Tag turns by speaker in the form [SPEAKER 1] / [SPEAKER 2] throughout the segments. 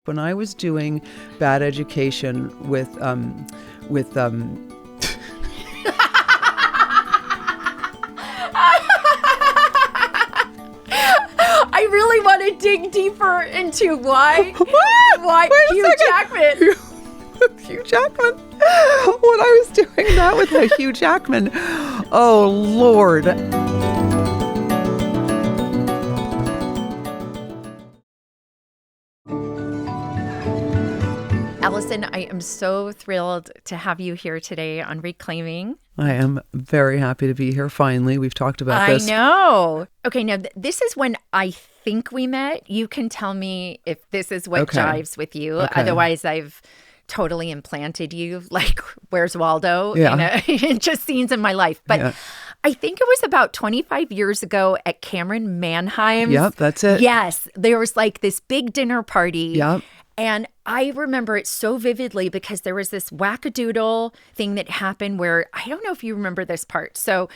[SPEAKER 1] When I was doing bad education with
[SPEAKER 2] I really want to dig deeper into why Hugh Jackman.
[SPEAKER 1] Hugh Jackman. When I was doing that with Hugh Jackman. Oh, Lord.
[SPEAKER 2] Allison, I am so thrilled to have you here today on Reclaiming.
[SPEAKER 1] I am very happy to be here finally. We've talked about this.
[SPEAKER 2] I know. Okay, now this is when I think we met. You can tell me if this is what jives with you.
[SPEAKER 1] Okay.
[SPEAKER 2] Otherwise, I've totally implanted you like Where's Waldo?
[SPEAKER 1] Yeah.
[SPEAKER 2] Just scenes in my life. But
[SPEAKER 1] Yeah.
[SPEAKER 2] I think it was about 25 years ago at Cameron Manheim's.
[SPEAKER 1] Yep, that's it.
[SPEAKER 2] Yes. There was like this big dinner party.
[SPEAKER 1] Yep.
[SPEAKER 2] And I remember it so vividly because there was this wackadoodle thing that happened where, I don't know if you remember this part. So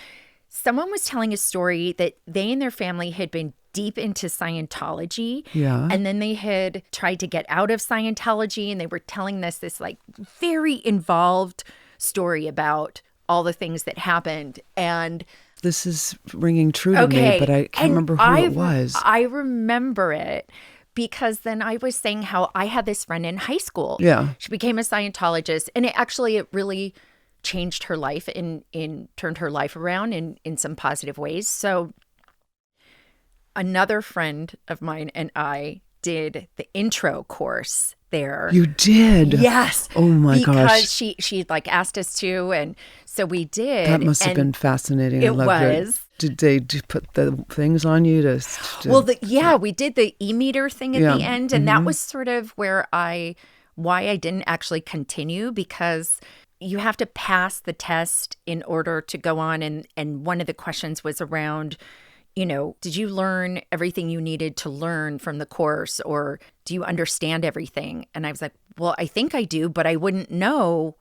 [SPEAKER 2] someone was telling a story that they and their family had been deep into Scientology.
[SPEAKER 1] Yeah.
[SPEAKER 2] And then they had tried to get out of Scientology, and they were telling this like very involved story about all the things that happened. And
[SPEAKER 1] this is ringing true to me, but I can't remember who it was.
[SPEAKER 2] I remember it because then I was saying how I had this friend in high school.
[SPEAKER 1] Yeah.
[SPEAKER 2] She became a Scientologist, and it really changed her life and turned her life around in some positive ways. So another friend of mine and I did the intro course there.
[SPEAKER 1] You did?
[SPEAKER 2] Yes.
[SPEAKER 1] Oh my gosh.
[SPEAKER 2] Because she like asked us to, and so we did.
[SPEAKER 1] That must have been fascinating.
[SPEAKER 2] It
[SPEAKER 1] I loved
[SPEAKER 2] was.
[SPEAKER 1] Did they put the things on you to
[SPEAKER 2] Well, we did the e-meter thing at the end, and that was sort of why I didn't actually continue, because you have to pass the test in order to go on, and one of the questions was around, did you learn everything you needed to learn from the course, or do you understand everything? And I was like, well, I think I do, but I wouldn't know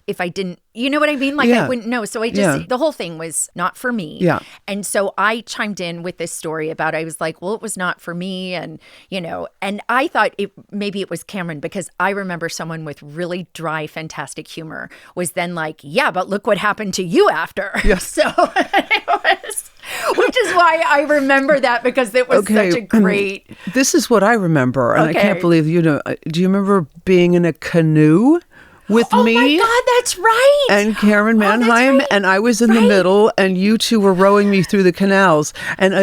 [SPEAKER 2] if I didn't, you know what I mean? Like, I wouldn't know. So the whole thing was not for me.
[SPEAKER 1] Yeah.
[SPEAKER 2] And so I chimed in with this story about, I was like, well, it was not for me. And, and I thought maybe it was Cameron, because I remember someone with really dry, fantastic humor was then like, yeah, but look what happened to you after.
[SPEAKER 1] Yes.
[SPEAKER 2] So it was, which is why I remember that, because it was such a great.
[SPEAKER 1] This is what I remember. And I can't believe, do you remember being in a canoe with me?
[SPEAKER 2] Oh my God, that's right.
[SPEAKER 1] And Cameron Manheim, and I was in the middle, and you two were rowing me through the canals. And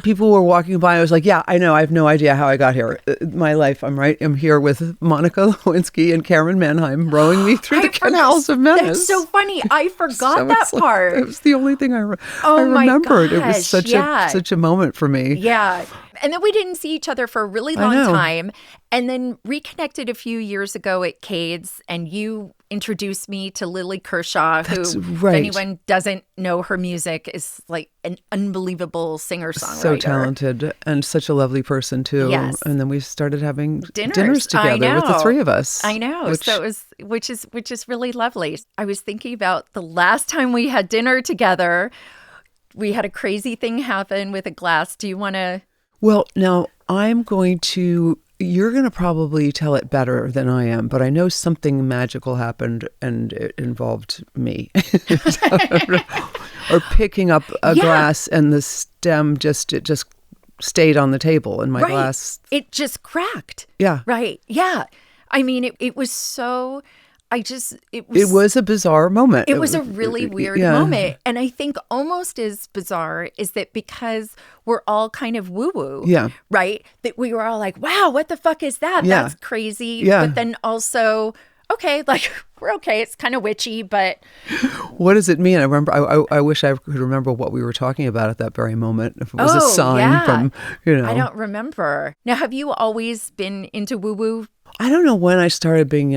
[SPEAKER 1] people were walking by. I was like, yeah, I know. I have no idea how I got here. My life, I'm here with Monica Lewinsky and Cameron Manheim rowing me through the canals of Venice.
[SPEAKER 2] That's so funny. I forgot that part.
[SPEAKER 1] It was the only thing I
[SPEAKER 2] Oh my
[SPEAKER 1] remembered.
[SPEAKER 2] gosh,
[SPEAKER 1] It was such a moment for me.
[SPEAKER 2] Yeah. And then we didn't see each other for a really long time, and then reconnected a few years ago at Cade's, and you introduced me to Lily Kershaw, who, if anyone doesn't know her music, is like an unbelievable singer-songwriter.
[SPEAKER 1] So talented, and such a lovely person too.
[SPEAKER 2] Yes.
[SPEAKER 1] And then we started having dinners together with the three of us.
[SPEAKER 2] I know. Which is really lovely. I was thinking about the last time we had dinner together. We had a crazy thing happen with a glass. Do you want to?
[SPEAKER 1] Well, now you're going to probably tell it better than I am, but I know something magical happened, and it involved me. Or picking up a glass, and the stem just stayed on the table, and my glass.
[SPEAKER 2] It just cracked.
[SPEAKER 1] Yeah.
[SPEAKER 2] Right. Yeah. I mean, it was so. It
[SPEAKER 1] was a bizarre moment.
[SPEAKER 2] It was a really weird moment. And I think almost as bizarre is that because we're all kind of woo-woo, right? That we were all like, wow, what the fuck is that?
[SPEAKER 1] Yeah.
[SPEAKER 2] That's crazy.
[SPEAKER 1] Yeah.
[SPEAKER 2] But then also, okay, like, we're okay. It's kind of witchy, but.
[SPEAKER 1] What does it mean? I remember, I wish I could remember what we were talking about at that very moment. If it was a sign from,
[SPEAKER 2] I don't remember. Now, have you always been into woo-woo?
[SPEAKER 1] I don't know when I started being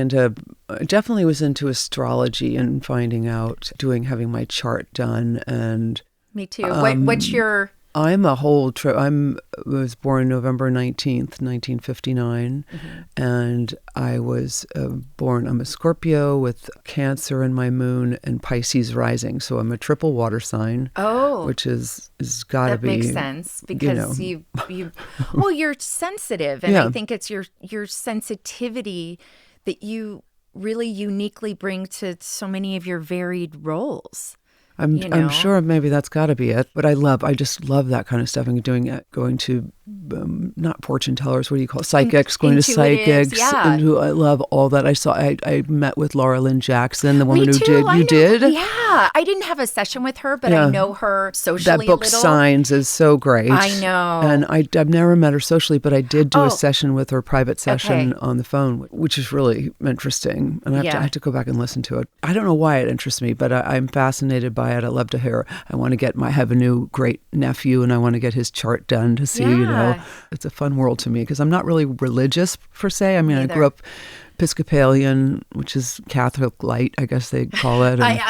[SPEAKER 1] definitely was into astrology and finding out, having my chart done. And
[SPEAKER 2] me too. What's your
[SPEAKER 1] I'm a whole trip. Was born November 19th, 1959, and I was born. I'm a Scorpio with Cancer in my moon and Pisces rising, so I'm a triple water sign.
[SPEAKER 2] Oh,
[SPEAKER 1] which is gotta be.
[SPEAKER 2] That makes sense because well, you're sensitive, and I think it's your sensitivity that you really uniquely bring to so many of your varied roles. I'm
[SPEAKER 1] sure maybe that's got to be it. But I just love that kind of stuff and doing it, going to, not fortune tellers, what do you call it? Psychics, going to psychics.
[SPEAKER 2] Yeah.
[SPEAKER 1] And I love all that. I met with Laura Lynn Jackson, the woman
[SPEAKER 2] Me too,
[SPEAKER 1] who did. You did?
[SPEAKER 2] Yeah. I didn't have a session with her, but I know her socially.
[SPEAKER 1] That book, Signs, is so great.
[SPEAKER 2] I know.
[SPEAKER 1] And I've never met her socially, but I did do a session with her, private session on the phone, which is really interesting. And I have to go back and listen to it. I don't know why it interests me, but I'm fascinated by it. I love to hear. I want to I have a new great nephew, and I want to get his chart done to see, it's a fun world to me because I'm not really religious per se. I mean, I grew up Episcopalian, which is Catholic light, I guess they call it. And,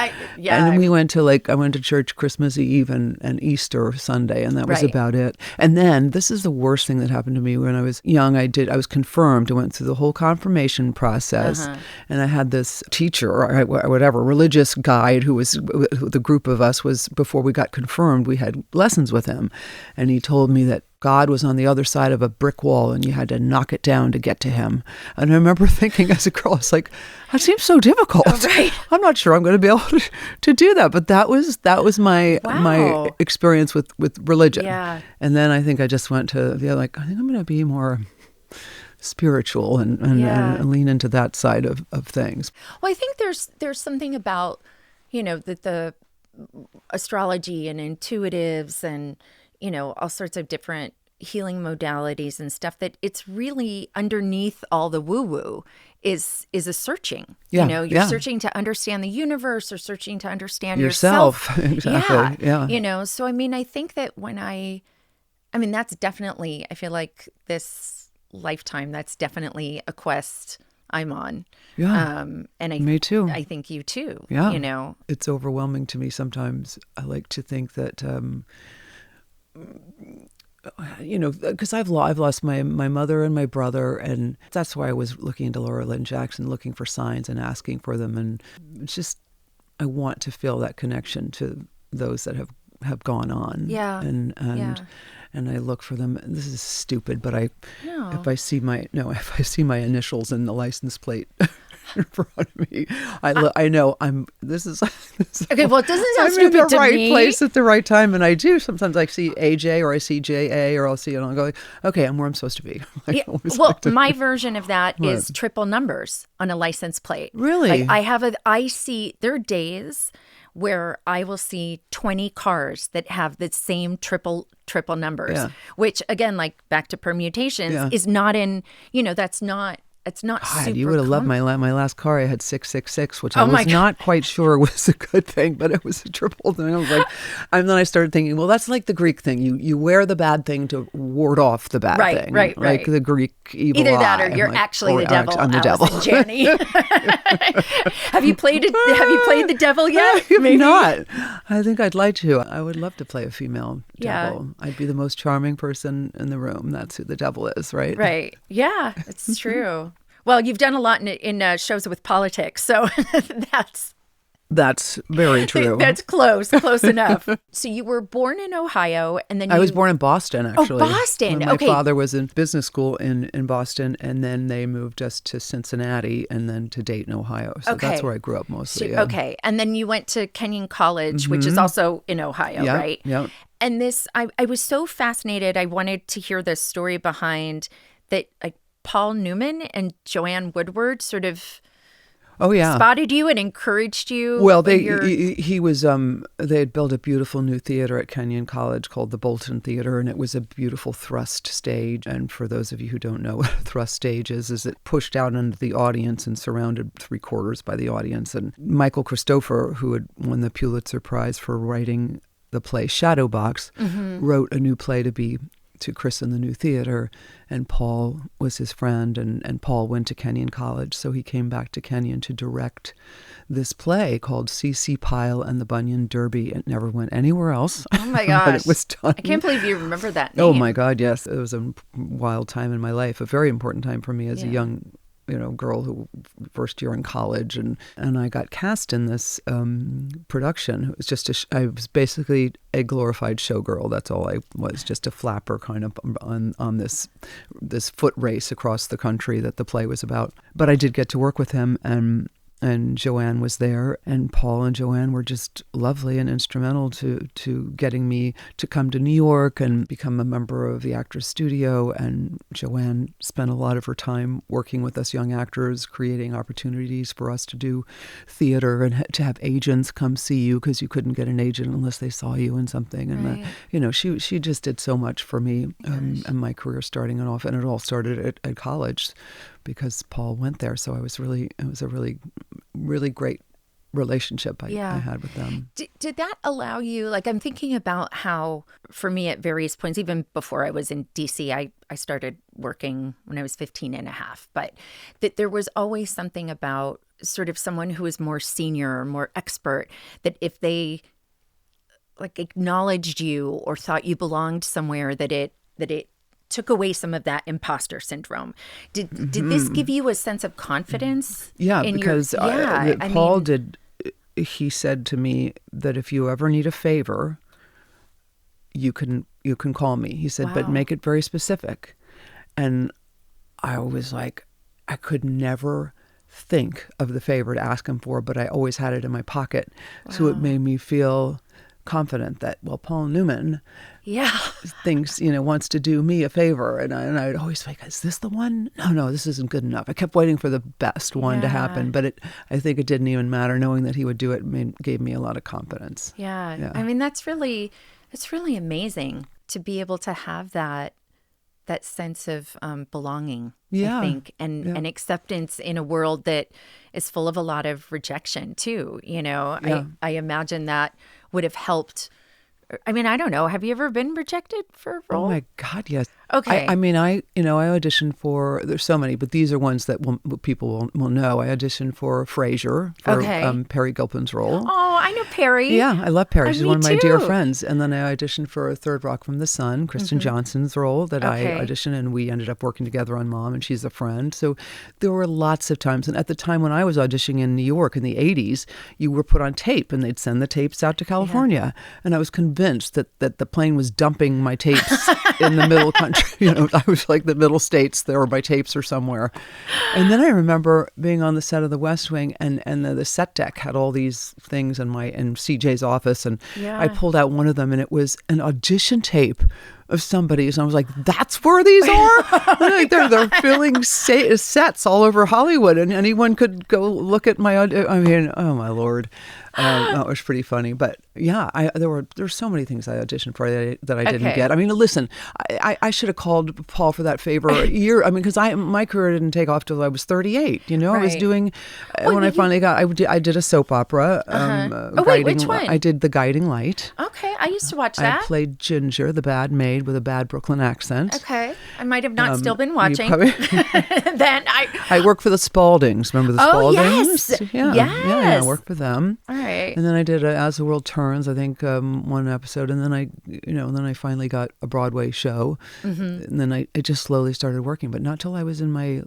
[SPEAKER 1] and we went to I went to church Christmas Eve and Easter Sunday, and that was about it. And then this is the worst thing that happened to me when I was young. I was confirmed. I went through the whole confirmation process, and I had this teacher or whatever, religious guide who was, the group of us was, before we got confirmed, we had lessons with him, and he told me that God was on the other side of a brick wall and you had to knock it down to get to him. And I remember thinking as a girl, it's like, that seems so difficult.
[SPEAKER 2] Right.
[SPEAKER 1] I'm not sure I'm going to be able to do that. But that was my my experience with religion.
[SPEAKER 2] Yeah.
[SPEAKER 1] And then I think I just went to I think I'm going to be more spiritual and lean into that side of things.
[SPEAKER 2] Well, I think there's something about, the astrology and intuitives and all sorts of different healing modalities and stuff, that it's really underneath all the woo-woo is a searching. You're searching to understand the universe or searching to understand yourself.
[SPEAKER 1] Exactly. Yeah.
[SPEAKER 2] So I mean, I think that that's definitely, I feel like this lifetime, that's definitely a quest I'm on.
[SPEAKER 1] Yeah. Me too.
[SPEAKER 2] I think you too.
[SPEAKER 1] Yeah. It's overwhelming to me sometimes. I like to think that because I've lost my mother and my brother, and that's why I was looking into Laura Lynn Jackson, looking for signs and asking for them, and it's just I want to feel that connection to those that have gone on. Yeah. And I look for them. This is stupid, but if I see my initials in the license plate in front of me, I know this is
[SPEAKER 2] okay. Well, it doesn't sound
[SPEAKER 1] I'm
[SPEAKER 2] stupid
[SPEAKER 1] in the right
[SPEAKER 2] me.
[SPEAKER 1] place at the right time, and I do. Sometimes I see AJ or I see JA or I'll see it, and I'll go, okay, I'm where I'm supposed to be.
[SPEAKER 2] My version of that is triple numbers on a license plate.
[SPEAKER 1] Really?
[SPEAKER 2] I see there are days where I will see 20 cars that have the same triple numbers, which again, like back to permutations, is not in, that's not, it's not
[SPEAKER 1] God,
[SPEAKER 2] super
[SPEAKER 1] you would have loved
[SPEAKER 2] common.
[SPEAKER 1] my last car. I had 666, which I was not quite sure was a good thing, but it was a triple thing. I was like, and then I started thinking, well, that's like the Greek thing. You wear the bad thing to ward off the bad thing. Right. Like the Greek evil
[SPEAKER 2] Either that
[SPEAKER 1] eye.
[SPEAKER 2] or you're actually the devil.
[SPEAKER 1] I'm the
[SPEAKER 2] Allison
[SPEAKER 1] devil.
[SPEAKER 2] Janney. Have you played the devil yet?
[SPEAKER 1] Maybe not. I think I'd like to. I would love to play a female devil. I'd be the most charming person in the room. That's who the devil is, right?
[SPEAKER 2] Right. Yeah, it's true. Well, you've done a lot in shows with politics, so
[SPEAKER 1] that's very true.
[SPEAKER 2] That's close enough. So you were born in Ohio, and then
[SPEAKER 1] I was born in Boston, actually.
[SPEAKER 2] Oh, Boston.
[SPEAKER 1] My father was in business school in Boston, and then they moved us to Cincinnati and then to Dayton, Ohio. So that's where I grew up mostly.
[SPEAKER 2] Okay, and then you went to Kenyon College, which is also in Ohio, right?
[SPEAKER 1] Yeah.
[SPEAKER 2] And this, I was so fascinated. I wanted to hear the story behind that. Paul Newman and Joanne Woodward sort of spotted you and encouraged you.
[SPEAKER 1] Well, he was they had built a beautiful new theater at Kenyon College called the Bolton Theater, and it was a beautiful thrust stage. And for those of you who don't know what a thrust stage is it pushed out into the audience and surrounded 3/4 by the audience. And Michael Christopher, who had won the Pulitzer Prize for writing the play Shadowbox, wrote a new play to to christen the new theater, and Paul was his friend, and Paul went to Kenyon College, so he came back to Kenyon to direct this play called C.C. Pyle and the Bunyan Derby. It never went anywhere else.
[SPEAKER 2] Oh my gosh.
[SPEAKER 1] But it was done.
[SPEAKER 2] I can't believe you remember that name.
[SPEAKER 1] Oh my God, yes. It was a wild time in my life, a very important time for me as a young girl who first year in college, and I got cast in this production. It was just I was basically a glorified showgirl. That's all I was, just a flapper kind of on this foot race across the country that the play was about. But I did get to work with him, and Joanne was there, and Paul and Joanne were just lovely and instrumental to getting me to come to New York and become a member of the Actors Studio. And Joanne spent a lot of her time working with us young actors, creating opportunities for us to do theater and to have agents come see you, because you couldn't get an agent unless they saw you in something. And she just did so much for me and my career starting it off, and it all started at college, because Paul went there. So it was a really, really great relationship I had with them.
[SPEAKER 2] Did that allow you, like, I'm thinking about how, for me at various points, even before I was in DC, I started working when I was 15 and a half, but that there was always something about sort of someone who was more senior or more expert, that if they like acknowledged you or thought you belonged somewhere, that it took away some of that imposter syndrome. Did this give you a sense of confidence?
[SPEAKER 1] Yeah, because Paul did. He said to me that if you ever need a favor, you can call me. He said, but make it very specific. And I was like, I could never think of the favor to ask him for, but I always had it in my pocket. So it made me feel confident that, well, Paul Newman thinks, wants to do me a favor. And I'd always think, is this the one? No, this isn't good enough. I kept waiting for the best one to happen, but I think it didn't even matter. Knowing that he would do it gave me a lot of confidence.
[SPEAKER 2] Yeah. I mean, it's really amazing to be able to have that sense of belonging, I think, and acceptance in a world that is full of a lot of rejection too. I imagine that would have helped. I mean, I don't know. Have you ever been rejected for a role?
[SPEAKER 1] Oh my God, yes.
[SPEAKER 2] Okay.
[SPEAKER 1] I mean, I auditioned for, there's so many, but these are ones that people will know. I auditioned for Frasier, for Perry Gilpin's role.
[SPEAKER 2] Oh, I know Perry.
[SPEAKER 1] Yeah, I love Perry. She's one of my
[SPEAKER 2] too.
[SPEAKER 1] dear friends. And then I auditioned for Third Rock from the Sun, Kristen Johnson's role that I auditioned, and we ended up working together on Mom, and she's a friend. So there were lots of times. And at the time when I was auditioning in New York in the 80s, you were put on tape, and they'd send the tapes out to California. And I was convinced that the plane was dumping my tapes in the middle country. I was like the middle states, there were my tapes or somewhere. And then I remember being on the set of The West Wing, and the set deck had all these things in CJ's office, and I pulled out one of them, and it was an audition tape of somebody's, and I was like, that's where these are? They're filling sets all over Hollywood, and anyone could go look at my I mean, oh my Lord. That was pretty funny. But yeah, there's so many things I auditioned for that I didn't get. I mean, listen, I should have called Paul for that favor a year. I mean, because my career didn't take off till I was 38. I was doing, I finally got, I did a soap opera.
[SPEAKER 2] Wait, which one?
[SPEAKER 1] I did The Guiding Light.
[SPEAKER 2] Okay, I used to watch that.
[SPEAKER 1] I played Ginger, the bad maid with a bad Brooklyn accent.
[SPEAKER 2] Okay, I might have not still been watching. Then
[SPEAKER 1] I worked for the Spaldings. Remember the Spaldings?
[SPEAKER 2] Yes.
[SPEAKER 1] Yeah, I worked for them.
[SPEAKER 2] All right.
[SPEAKER 1] And then I did As the World Turns, I think, one episode, and then I finally got a Broadway show, and then I just slowly started working, but not till I was in my,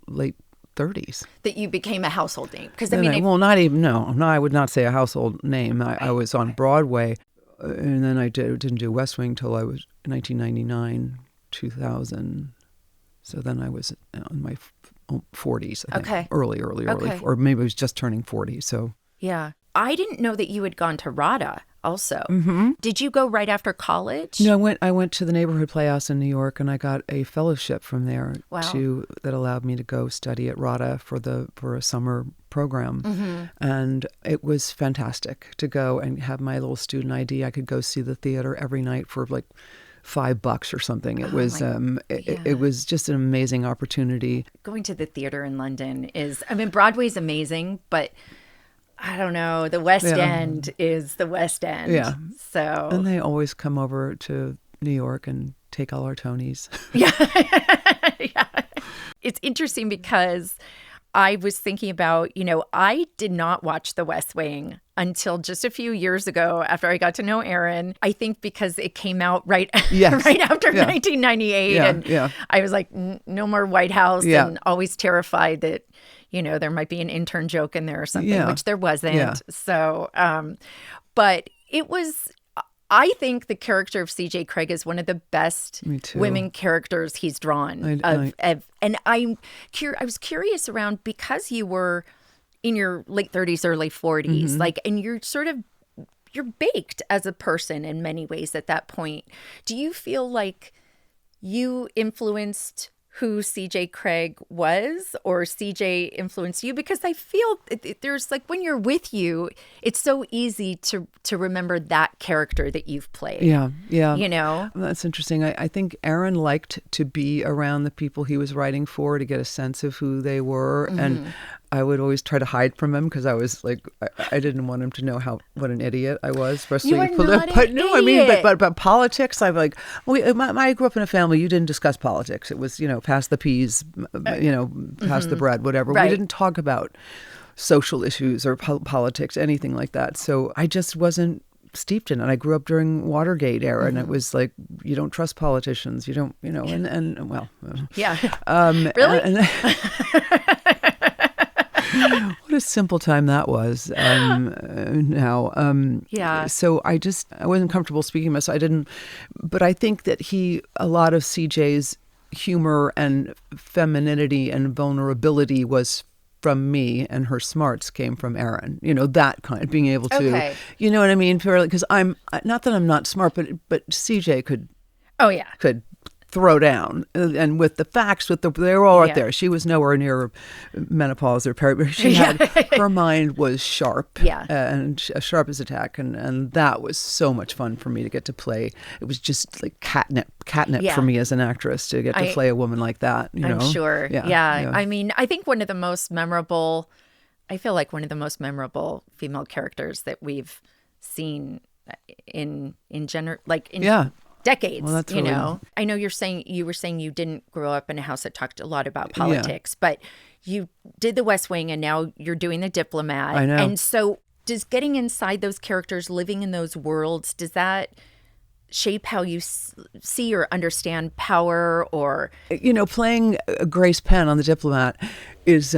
[SPEAKER 1] late 30s.
[SPEAKER 2] That you became a household name? Because
[SPEAKER 1] I would not say a household name. I was on Broadway, and then I didn't do West Wing till I was 1999, 2000. So then I was in my 40s, I think. Early, or maybe I was just turning 40. So
[SPEAKER 2] yeah, I didn't know that you had gone to RADA also. Did you go right after college?
[SPEAKER 1] No, I went to the Neighborhood Playhouse in New York, and I got a fellowship from there that allowed me to go study at RADA for a summer program. And it was fantastic to go and have my little student ID. I could go see the theater every night for like $5 or something. It was it was just an amazing opportunity.
[SPEAKER 2] Going to the theater in London Broadway's amazing, but I don't know, the West End is the West End.
[SPEAKER 1] Yeah.
[SPEAKER 2] So,
[SPEAKER 1] and they always come over to New York and take all our Tonys.
[SPEAKER 2] Yeah. Yeah. It's interesting because I was thinking about, I did not watch The West Wing until just a few years ago after I got to know Aaron. I think because it came out right after 1998. And I was like, no more White House, and always terrified that, there might be an intern joke in there or something, which there wasn't. Yeah. So, but it was... I think the character of C.J. Craig is one of the best women characters he's drawn. And I was curious around, because you were in your late 30s, early 40s, and you're baked as a person in many ways at that point. Do you feel like you influenced who C.J. Craig was, or C.J. influenced you? Because I feel there's when you're with you, it's so easy to remember that character that you've played. Yeah.
[SPEAKER 1] That's interesting. I think Aaron liked to be around the people he was writing for to get a sense of who they were. And I would always try to hide from him because I was I didn't want him to know what an idiot I was. Especially
[SPEAKER 2] you are not an idiot.
[SPEAKER 1] But politics, I'm like, I grew up in a family, you didn't discuss politics. It was, pass the peas, pass the bread, whatever. Right. We didn't talk about social issues or politics, anything like that. So I just wasn't steeped in it. I grew up during Watergate era, and it was like, you don't trust politicians. You don't, and well.
[SPEAKER 2] Yeah. Really?
[SPEAKER 1] What a simple time that was. Now, so I wasn't comfortable speaking about, so I didn't. But I think that a lot of CJ's humor and femininity and vulnerability was from me, and her smarts came from Aaron. That kind, being able to, you know what I mean? Because I'm not that I'm not smart, but CJ could. Oh yeah. Could throw down, and with the facts, they were all right there. She was nowhere near menopause or period. She had her mind was sharp, and sharp as a tack, and that was so much fun for me to get to play. It was just like catnip for me as an actress to get to play a woman like that. I'm
[SPEAKER 2] sure. Yeah. I mean, I think one of the most memorable female characters that we've seen in decades, well, I know you were saying you didn't grow up in a house that talked a lot about politics, but you did The West Wing, and now you're doing The Diplomat.
[SPEAKER 1] I know.
[SPEAKER 2] And so does getting inside those characters, living in those worlds, does that shape how you see or understand power? Or
[SPEAKER 1] playing Grace Penn on The Diplomat is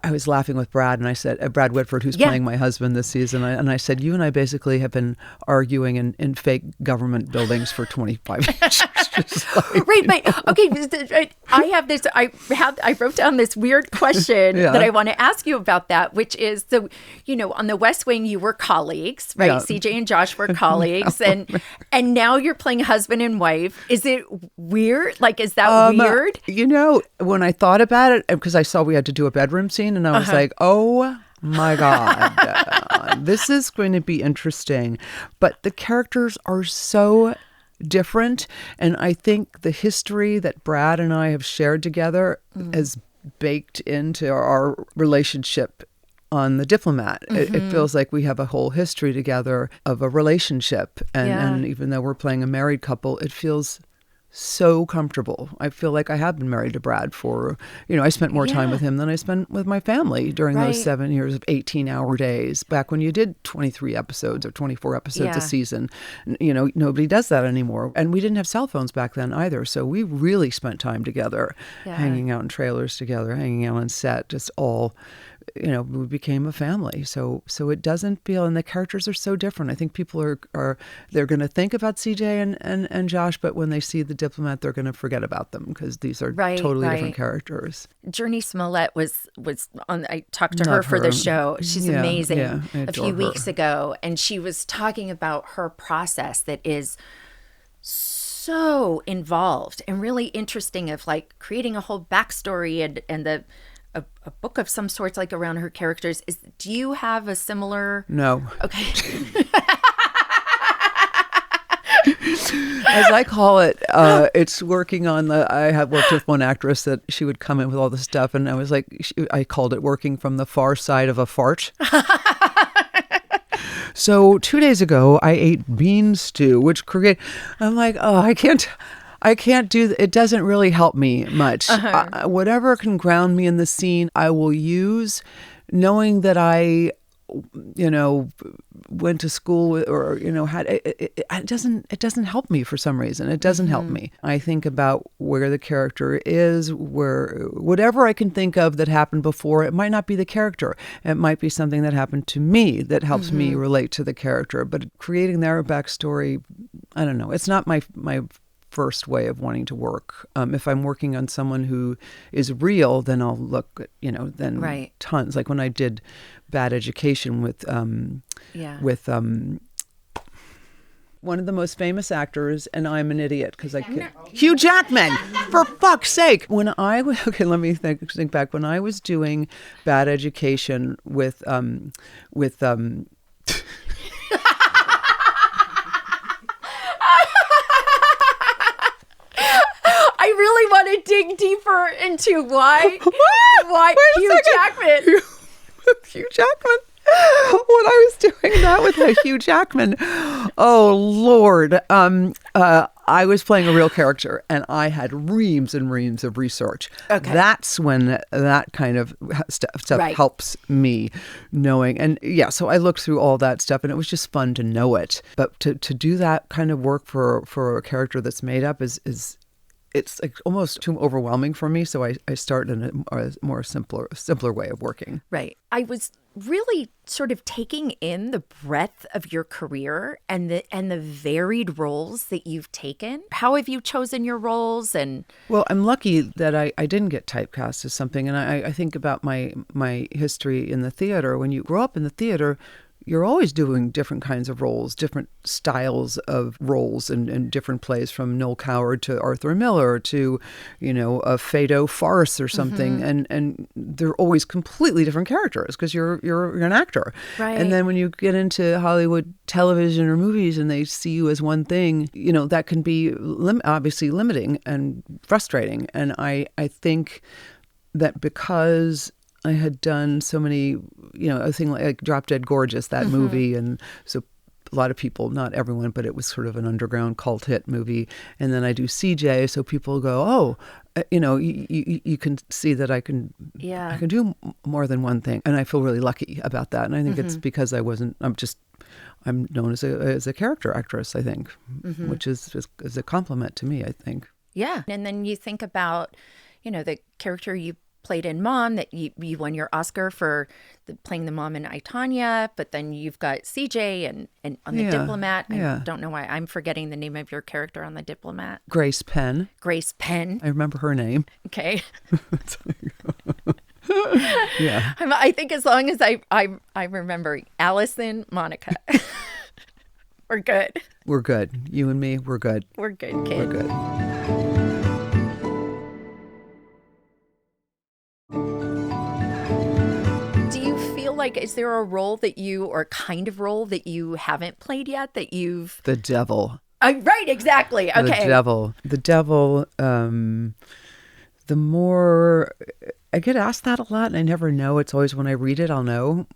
[SPEAKER 1] I was laughing with Brad, and I said, Brad Whitford, who's playing my husband this season, and I said, you and I basically have been arguing in fake government buildings for 25 years.
[SPEAKER 2] Right, but okay, I have this. I wrote down this weird question that I want to ask you about that, which is on The West Wing you were colleagues, right? CJ and Josh were colleagues, and now you're playing husband and wife. Is it weird? Is that weird?
[SPEAKER 1] When I thought about it, because I saw we had to do a bedroom scene. And I was like, oh my God, this is going to be interesting. But the characters are so different. And I think the history that Brad and I have shared together is baked into our relationship on The Diplomat. It feels like we have a whole history together of a relationship. And even though we're playing a married couple, it feels so comfortable. I feel like I have been married to Brad for, I spent more time with him than I spent with my family during those 7 years of 18-hour days. Back when you did 23 episodes or 24 episodes a season, nobody does that anymore. And we didn't have cell phones back then either. So we really spent time together, hanging out in trailers together, hanging out on set, just all, we became a family. So it doesn't feel, and the characters are so different. I think people they're going to think about CJ and Josh, but when they see The Diplomat, they're going to forget about them because these are totally different characters.
[SPEAKER 2] Journey Smollett was on. I talked to her for the show. She's amazing. A few weeks ago, and she was talking about her process that is so involved and really interesting, of creating a whole backstory and a book of some sorts around her characters. Do you have a similar?
[SPEAKER 1] No.
[SPEAKER 2] Okay.
[SPEAKER 1] As I call it, it's working on I have worked with one actress that she would come in with all the stuff, and I was like, I called it working from the far side of a fart. So 2 days ago, I ate bean stew, which I'm like, oh, I can't do it. Doesn't really help me much. Whatever can ground me in the scene, I will use, knowing that I, went to school or had it doesn't help me for some reason. It doesn't help me. I think about where the character is, where whatever I can think of that happened before. It might not be the character. It might be something that happened to me that helps me relate to the character. But creating their backstory, I don't know. It's not my first way of wanting to work. If I'm working on someone who is real, then I'll look at, tons. Like when I did Bad Education with one of the most famous actors, and I'm an idiot because Hugh Jackman, for fuck's sake. Let me think back. When I was doing Bad Education with
[SPEAKER 2] I really want to dig deeper into why Hugh Jackman.
[SPEAKER 1] Hugh Jackman. When I was doing that with Hugh Jackman, oh Lord, I was playing a real character, and I had reams and reams of research. Okay. That's when that kind of stuff helps me knowing. And so I looked through all that stuff, and it was just fun to know it. But to do that kind of work for a character that's made up is it's like almost too overwhelming for me. So I start in a more simpler way of working.
[SPEAKER 2] Right. I was really sort of taking in the breadth of your career and the varied roles that you've taken. How have you chosen your roles? And
[SPEAKER 1] well, I'm lucky that I didn't get typecast as something. And I think about my history in the theater. When you grow up in the theater, you're always doing different kinds of roles, different styles of roles and different plays, from Noel Coward to Arthur Miller to, a Fado farce or something. And they're always completely different characters because you're an actor. Right. And then when you get into Hollywood television or movies and they see you as one thing, that can be obviously limiting and frustrating. And I think that because I had done so many, a thing like Drop Dead Gorgeous, that movie. And so a lot of people, not everyone, but it was sort of an underground cult hit movie. And then I do CJ. So people go, oh, you can see that I can do more than one thing. And I feel really lucky about that. And I think it's because I'm known as a character actress, I think, which is a compliment to me, I think.
[SPEAKER 2] Yeah. And then you think about, the character you played in Mom, that you won your Oscar for playing the mom in I, Tonya, but then you've got CJ and on The Diplomat. I don't know why I'm forgetting the name of your character on The Diplomat.
[SPEAKER 1] Grace Penn.
[SPEAKER 2] I
[SPEAKER 1] remember her name.
[SPEAKER 2] Okay.
[SPEAKER 1] Yeah.
[SPEAKER 2] I think as long as I remember Allison, Monica. We're good.
[SPEAKER 1] We're good. You and me, we're good.
[SPEAKER 2] We're good, kid.
[SPEAKER 1] We're good.
[SPEAKER 2] Like, is there a role that or kind of role that you haven't played yet that you've...
[SPEAKER 1] The devil.
[SPEAKER 2] Right, exactly. Okay.
[SPEAKER 1] The devil. The more I get asked that a lot, and I never know. It's always when I read it, I'll know.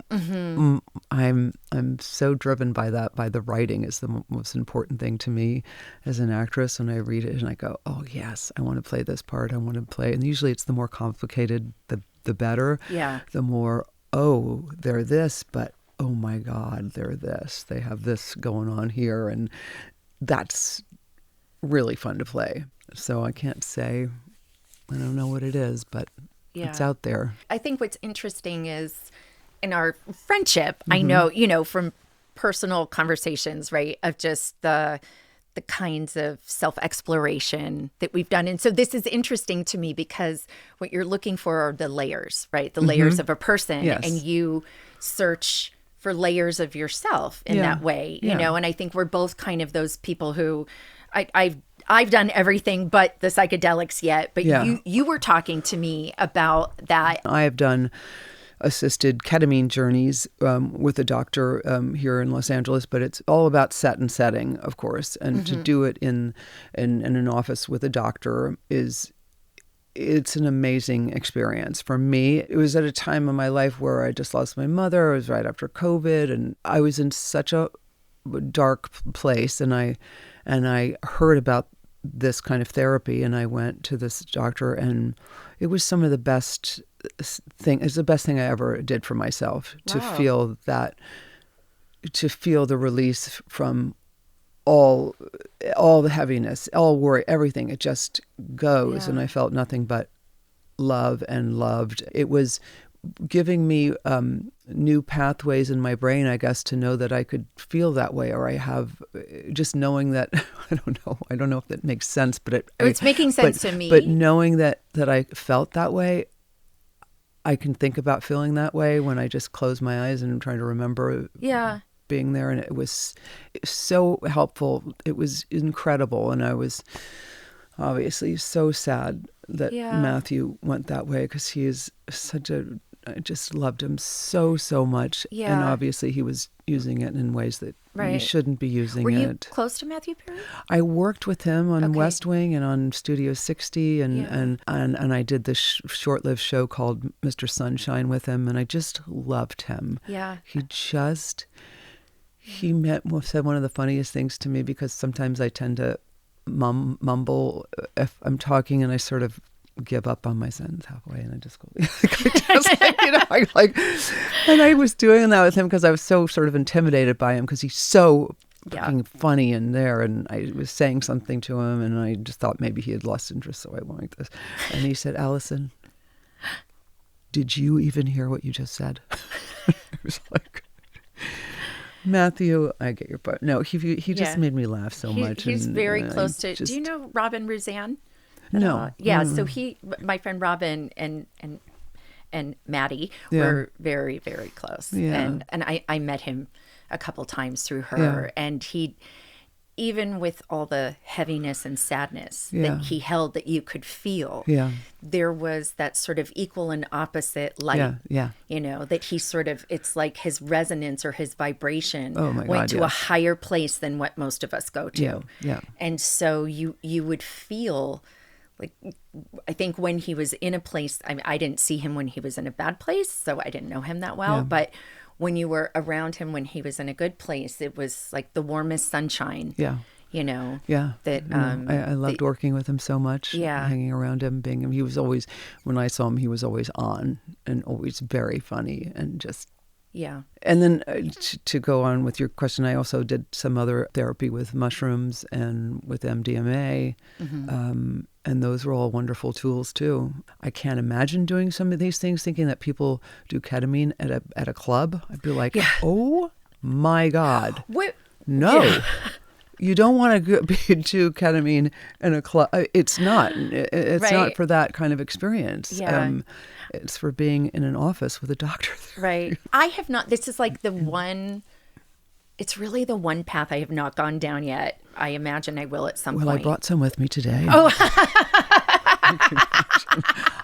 [SPEAKER 1] I'm so driven by that. By the writing is the most important thing to me as an actress. When I read it and I go, oh yes, I want to play this part. I want to play. And usually it's the more complicated, the better.
[SPEAKER 2] Yeah.
[SPEAKER 1] The more, oh, they're this, but oh my God, they're this. They have this going on here. And that's really fun to play. So I can't say, I don't know what it is, but it's out there.
[SPEAKER 2] I think what's interesting is in our friendship, I know, from personal conversations, right, of just the kinds of self-exploration that we've done. And so this is interesting to me because what you're looking for are the layers, right? The layers of a person.
[SPEAKER 1] Yes.
[SPEAKER 2] And you search for layers of yourself in that way, you know? And I think we're both kind of those people who I've done everything but the psychedelics yet, but you were talking to me about that.
[SPEAKER 1] I have done assisted ketamine journeys with a doctor here in Los Angeles, but it's all about set and setting, of course. And to do it in an office with a doctor is it's an amazing experience. For me, it was at a time in my life where I just lost my mother. It was right after COVID, and I was in such a dark place, and I heard about this kind of therapy, and I went to this doctor, and it was some of the best thing. It's the best thing I ever did for myself.
[SPEAKER 2] Wow.
[SPEAKER 1] to feel the release from all the heaviness, all worry, everything. It just goes, and I felt nothing but love and loved. It was giving me new pathways in my brain, I guess, to know that I could feel that way, or I have just knowing that, I don't know if that makes sense, but
[SPEAKER 2] it's making sense to me.
[SPEAKER 1] But knowing that I felt that way, I can think about feeling that way when I just close my eyes and I'm trying to remember being there. And it was so helpful. It was incredible. And I was obviously so sad that Matthew went that way, because he is I just loved him so much. Yeah. And obviously he was using it in ways that you shouldn't be using it.
[SPEAKER 2] Were you close to Matthew Perry?
[SPEAKER 1] I worked with him on West Wing and on Studio 60, and I did this short-lived show called Mr. Sunshine with him, and I just loved him. Yeah. He said one of the funniest things to me, because sometimes I tend to mumble if I'm talking, and I sort of give up on my sentence halfway, and I just go, and I was doing that with him because I was so sort of intimidated by him, because he's so fucking funny in there, and I was saying something to him, and I just thought maybe he had lost interest, so I went like this, and he said, "Allison, did you even hear what you just said?" I was like, Matthew, I get your part. No, he just made me laugh so much.
[SPEAKER 2] He's very close to. Do you know Robin Rouzan?
[SPEAKER 1] No.
[SPEAKER 2] So my friend Robin and Maddie were very, very close. Yeah. And I met him a couple times through her. Yeah. And he, even with all the heaviness and sadness that he held that you could feel, there was that sort of equal and opposite light. Yeah. You know, that he sort of, it's like his resonance or his vibration went to a higher place than what most of us go to.
[SPEAKER 1] Yeah. Yeah.
[SPEAKER 2] And so you would feel like, I think when he was in a place, I didn't see him when he was in a bad place, so I didn't know him that well. Yeah. But when you were around him when he was in a good place, it was like the warmest sunshine. Yeah. You know. Yeah. That
[SPEAKER 1] I loved working with him so much. Yeah. Hanging around him, being him. He was always, when I saw him, he was always on and always very funny and just. Yeah. And then to go on with your question, I also did some other therapy with mushrooms and with MDMA. Mm-hmm. And those were all wonderful tools too. I can't imagine doing some of these things, thinking that people do ketamine at a club. I'd be like, oh my God. No. Yeah. You don't want to do ketamine in a club. It's not. It's not for that kind of experience. Yeah. It's for being in an office with a doctor.
[SPEAKER 2] Right. I have not. This is like the one. It's really the one path I have not gone down yet. I imagine I will at some point.
[SPEAKER 1] Well, I brought some with me today. Oh.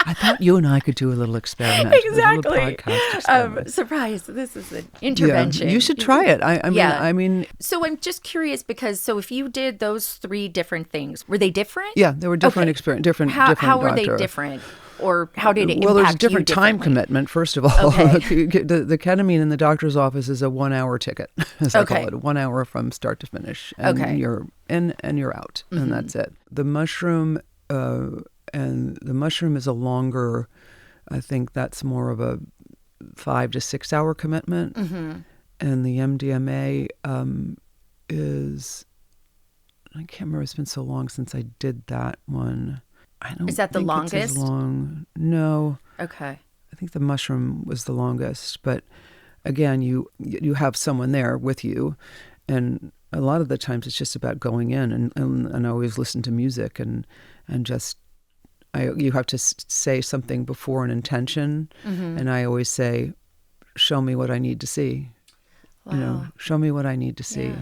[SPEAKER 1] I thought you and I could do a little experiment.
[SPEAKER 2] Exactly.
[SPEAKER 1] A little podcast
[SPEAKER 2] surprise. This is an intervention.
[SPEAKER 1] Yeah, you should try it. I mean.
[SPEAKER 2] So I'm just curious, because so if you did those 3 different things, were they different?
[SPEAKER 1] Yeah, they were different experience.
[SPEAKER 2] How were they different? Or how did it impact you?
[SPEAKER 1] Well, there's a different time commitment, first of all. Okay. the ketamine in the doctor's office is a 1-hour ticket, as I call it, 1 hour from start to finish. And you're in and you're out, and that's it. The mushroom, is a longer, I think that's more of a 5 to 6 hour commitment. Mm-hmm. And the MDMA is, I can't remember, it's been so long since I did that one.
[SPEAKER 2] Is that the longest?
[SPEAKER 1] It's as long. No.
[SPEAKER 2] Okay.
[SPEAKER 1] I think the mushroom was the longest, but again, you have someone there with you, and a lot of the times it's just about going in, and I always listen to music and just you have to say something before an intention, and I always say, "Show me what I need to see." Wow. You know, show me what I need to see,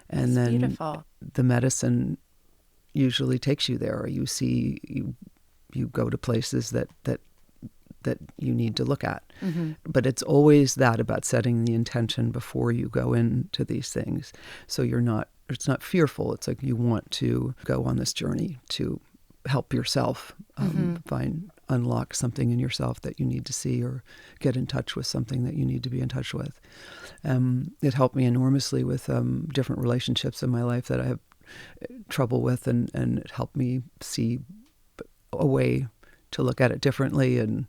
[SPEAKER 1] and then beautiful. The medicine usually takes you there, or you go to places that you need to look at. Mm-hmm. But it's always that about setting the intention before you go into these things. So it's not fearful. It's like you want to go on this journey to help yourself unlock something in yourself that you need to see, or get in touch with something that you need to be in touch with. It helped me enormously with different relationships in my life that I have trouble with, and it helped me see a way to look at it differently. And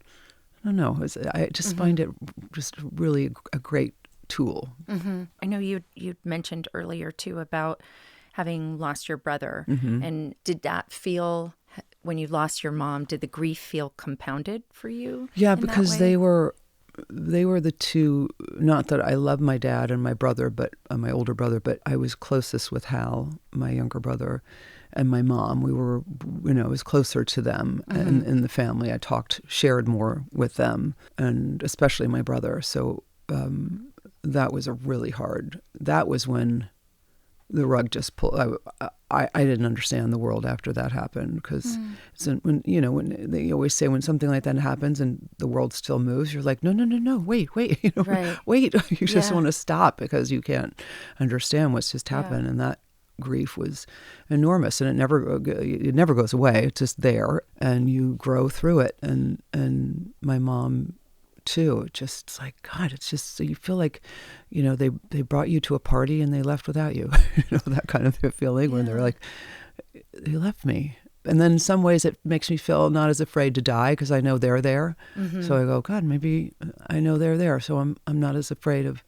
[SPEAKER 1] I don't know, I just find it just really a great tool.
[SPEAKER 2] I know you mentioned earlier too about having lost your brother, and did that feel, when you lost your mom, did the grief feel compounded for you?
[SPEAKER 1] Yeah, because they were the two. Not that I love my dad and my brother, but my older brother, but I was closest with Hal, my younger brother, and my mom. We were, I was closer to them and in the family. I shared more with them, and especially my brother. So that was a really hard. That was when the rug just pulled. I didn't understand the world after that happened, because when they always say when something like that happens and the world still moves, you're like, no, wait, wait, you just want to stop because you can't understand what's just happened, and that grief was enormous, and it never goes away. It's just there, and you grow through it, and my mom too. It's like, God, it's just, so you feel like, they brought you to a party and they left without you. That kind of feeling when they're like, they left me. And then in some ways it makes me feel not as afraid to die, because I know they're there. So I go, God, maybe I know they're there, so I'm not as afraid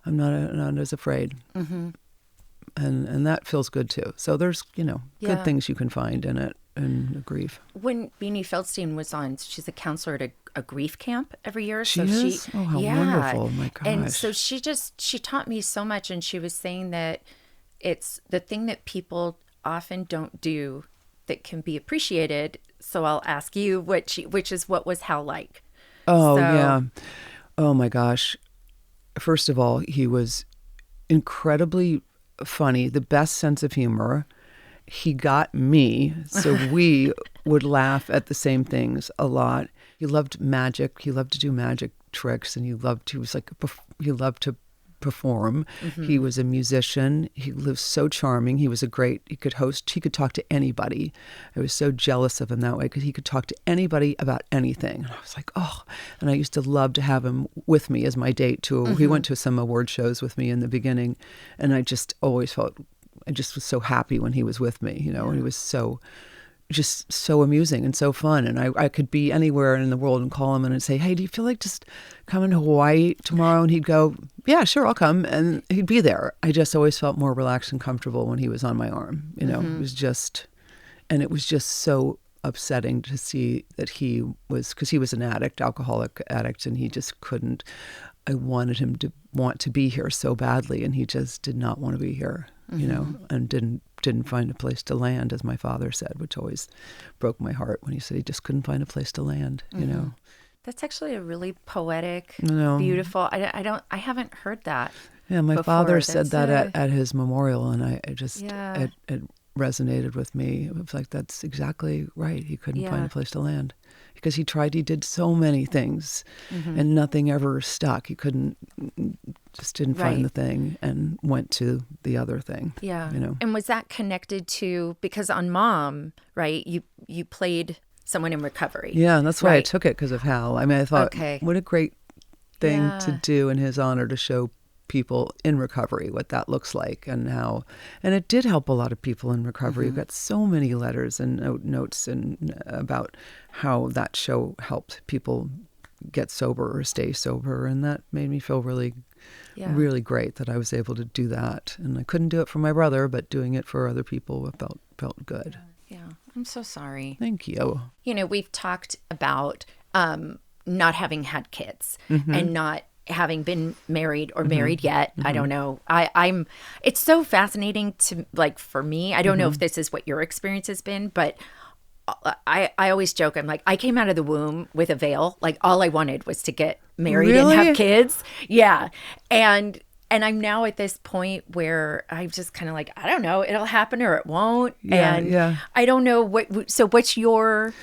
[SPEAKER 1] not as afraid. And that feels good too. So there's, good things you can find in it, and grief. When
[SPEAKER 2] Beanie Feldstein was on, she's a counselor at a grief camp every year.
[SPEAKER 1] She is? Oh, how wonderful. My gosh.
[SPEAKER 2] And so she taught me so much, and she was saying that it's the thing that people often don't do that can be appreciated. So I'll ask you, which is, what was Hal like?
[SPEAKER 1] Oh, yeah. Oh my gosh. First of all, he was incredibly funny, the best sense of humor. He got me, so we would laugh at the same things a lot. He loved magic. He loved to do magic tricks, and he loved to perform. He was a musician. He was so charming. He could host. He could talk to anybody. I was so jealous of him that way, because he could talk to anybody about anything. And I was like, oh. And I used to love to have him with me as my date too. He went to some award shows with me in the beginning, and I just always felt, I just was so happy when he was with me, and he was just so amusing and so fun. And I could be anywhere in the world and call him and I'd say, hey, do you feel like just coming to Hawaii tomorrow? And he'd go, yeah, sure, I'll come. And he'd be there. I just always felt more relaxed and comfortable when he was on my arm. It was just so upsetting to see that because he was an alcoholic addict, and he just couldn't. I wanted him to want to be here so badly, and he just did not want to be here, and didn't find a place to land, as my father said, which always broke my heart when he said he just couldn't find a place to land,
[SPEAKER 2] That's actually a really poetic, beautiful. I haven't heard that.
[SPEAKER 1] Yeah, my father said that at his memorial, and it resonated with me. It was like, that's exactly right. He couldn't find a place to land, because he did so many things, and nothing ever stuck. He didn't find the thing, and went to the other thing.
[SPEAKER 2] Yeah. And was that connected to, because on Mom, right, you played someone in recovery.
[SPEAKER 1] Yeah, and that's why I took it, because of Hal. I mean, I thought, what a great thing to do in his honor, to show people in recovery what that looks like, and it did help a lot of people in recovery. We've got so many letters and notes and about how that show helped people get sober or stay sober, and that made me feel really great that I was able to do that. And I couldn't do it for my brother, but doing it for other people felt good.
[SPEAKER 2] Yeah, I'm so sorry.
[SPEAKER 1] Thank you.
[SPEAKER 2] We've talked about not having had kids and not having been married or married yet. I don't know. It's so fascinating to, like, for me, I don't know if this is what your experience has been, but I always joke, I'm like, I came out of the womb with a veil. Like, all I wanted was to get married and have kids. Yeah. And I'm now at this point where I'm just kind of like, I don't know, it'll happen or it won't. I don't know what's your...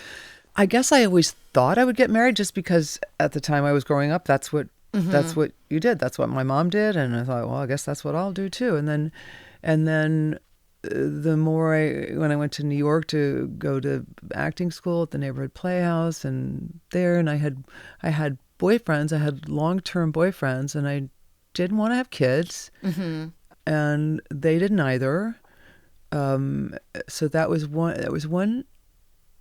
[SPEAKER 1] I guess I always thought I would get married, just because at the time I was growing up, that's what you did. That's what my mom did. And I thought, well, I guess that's what I'll do too. And then the more when I went to New York to go to acting school at the neighborhood playhouse, and I had boyfriends, I had long-term boyfriends, and I didn't want to have kids, and they didn't either. So that was one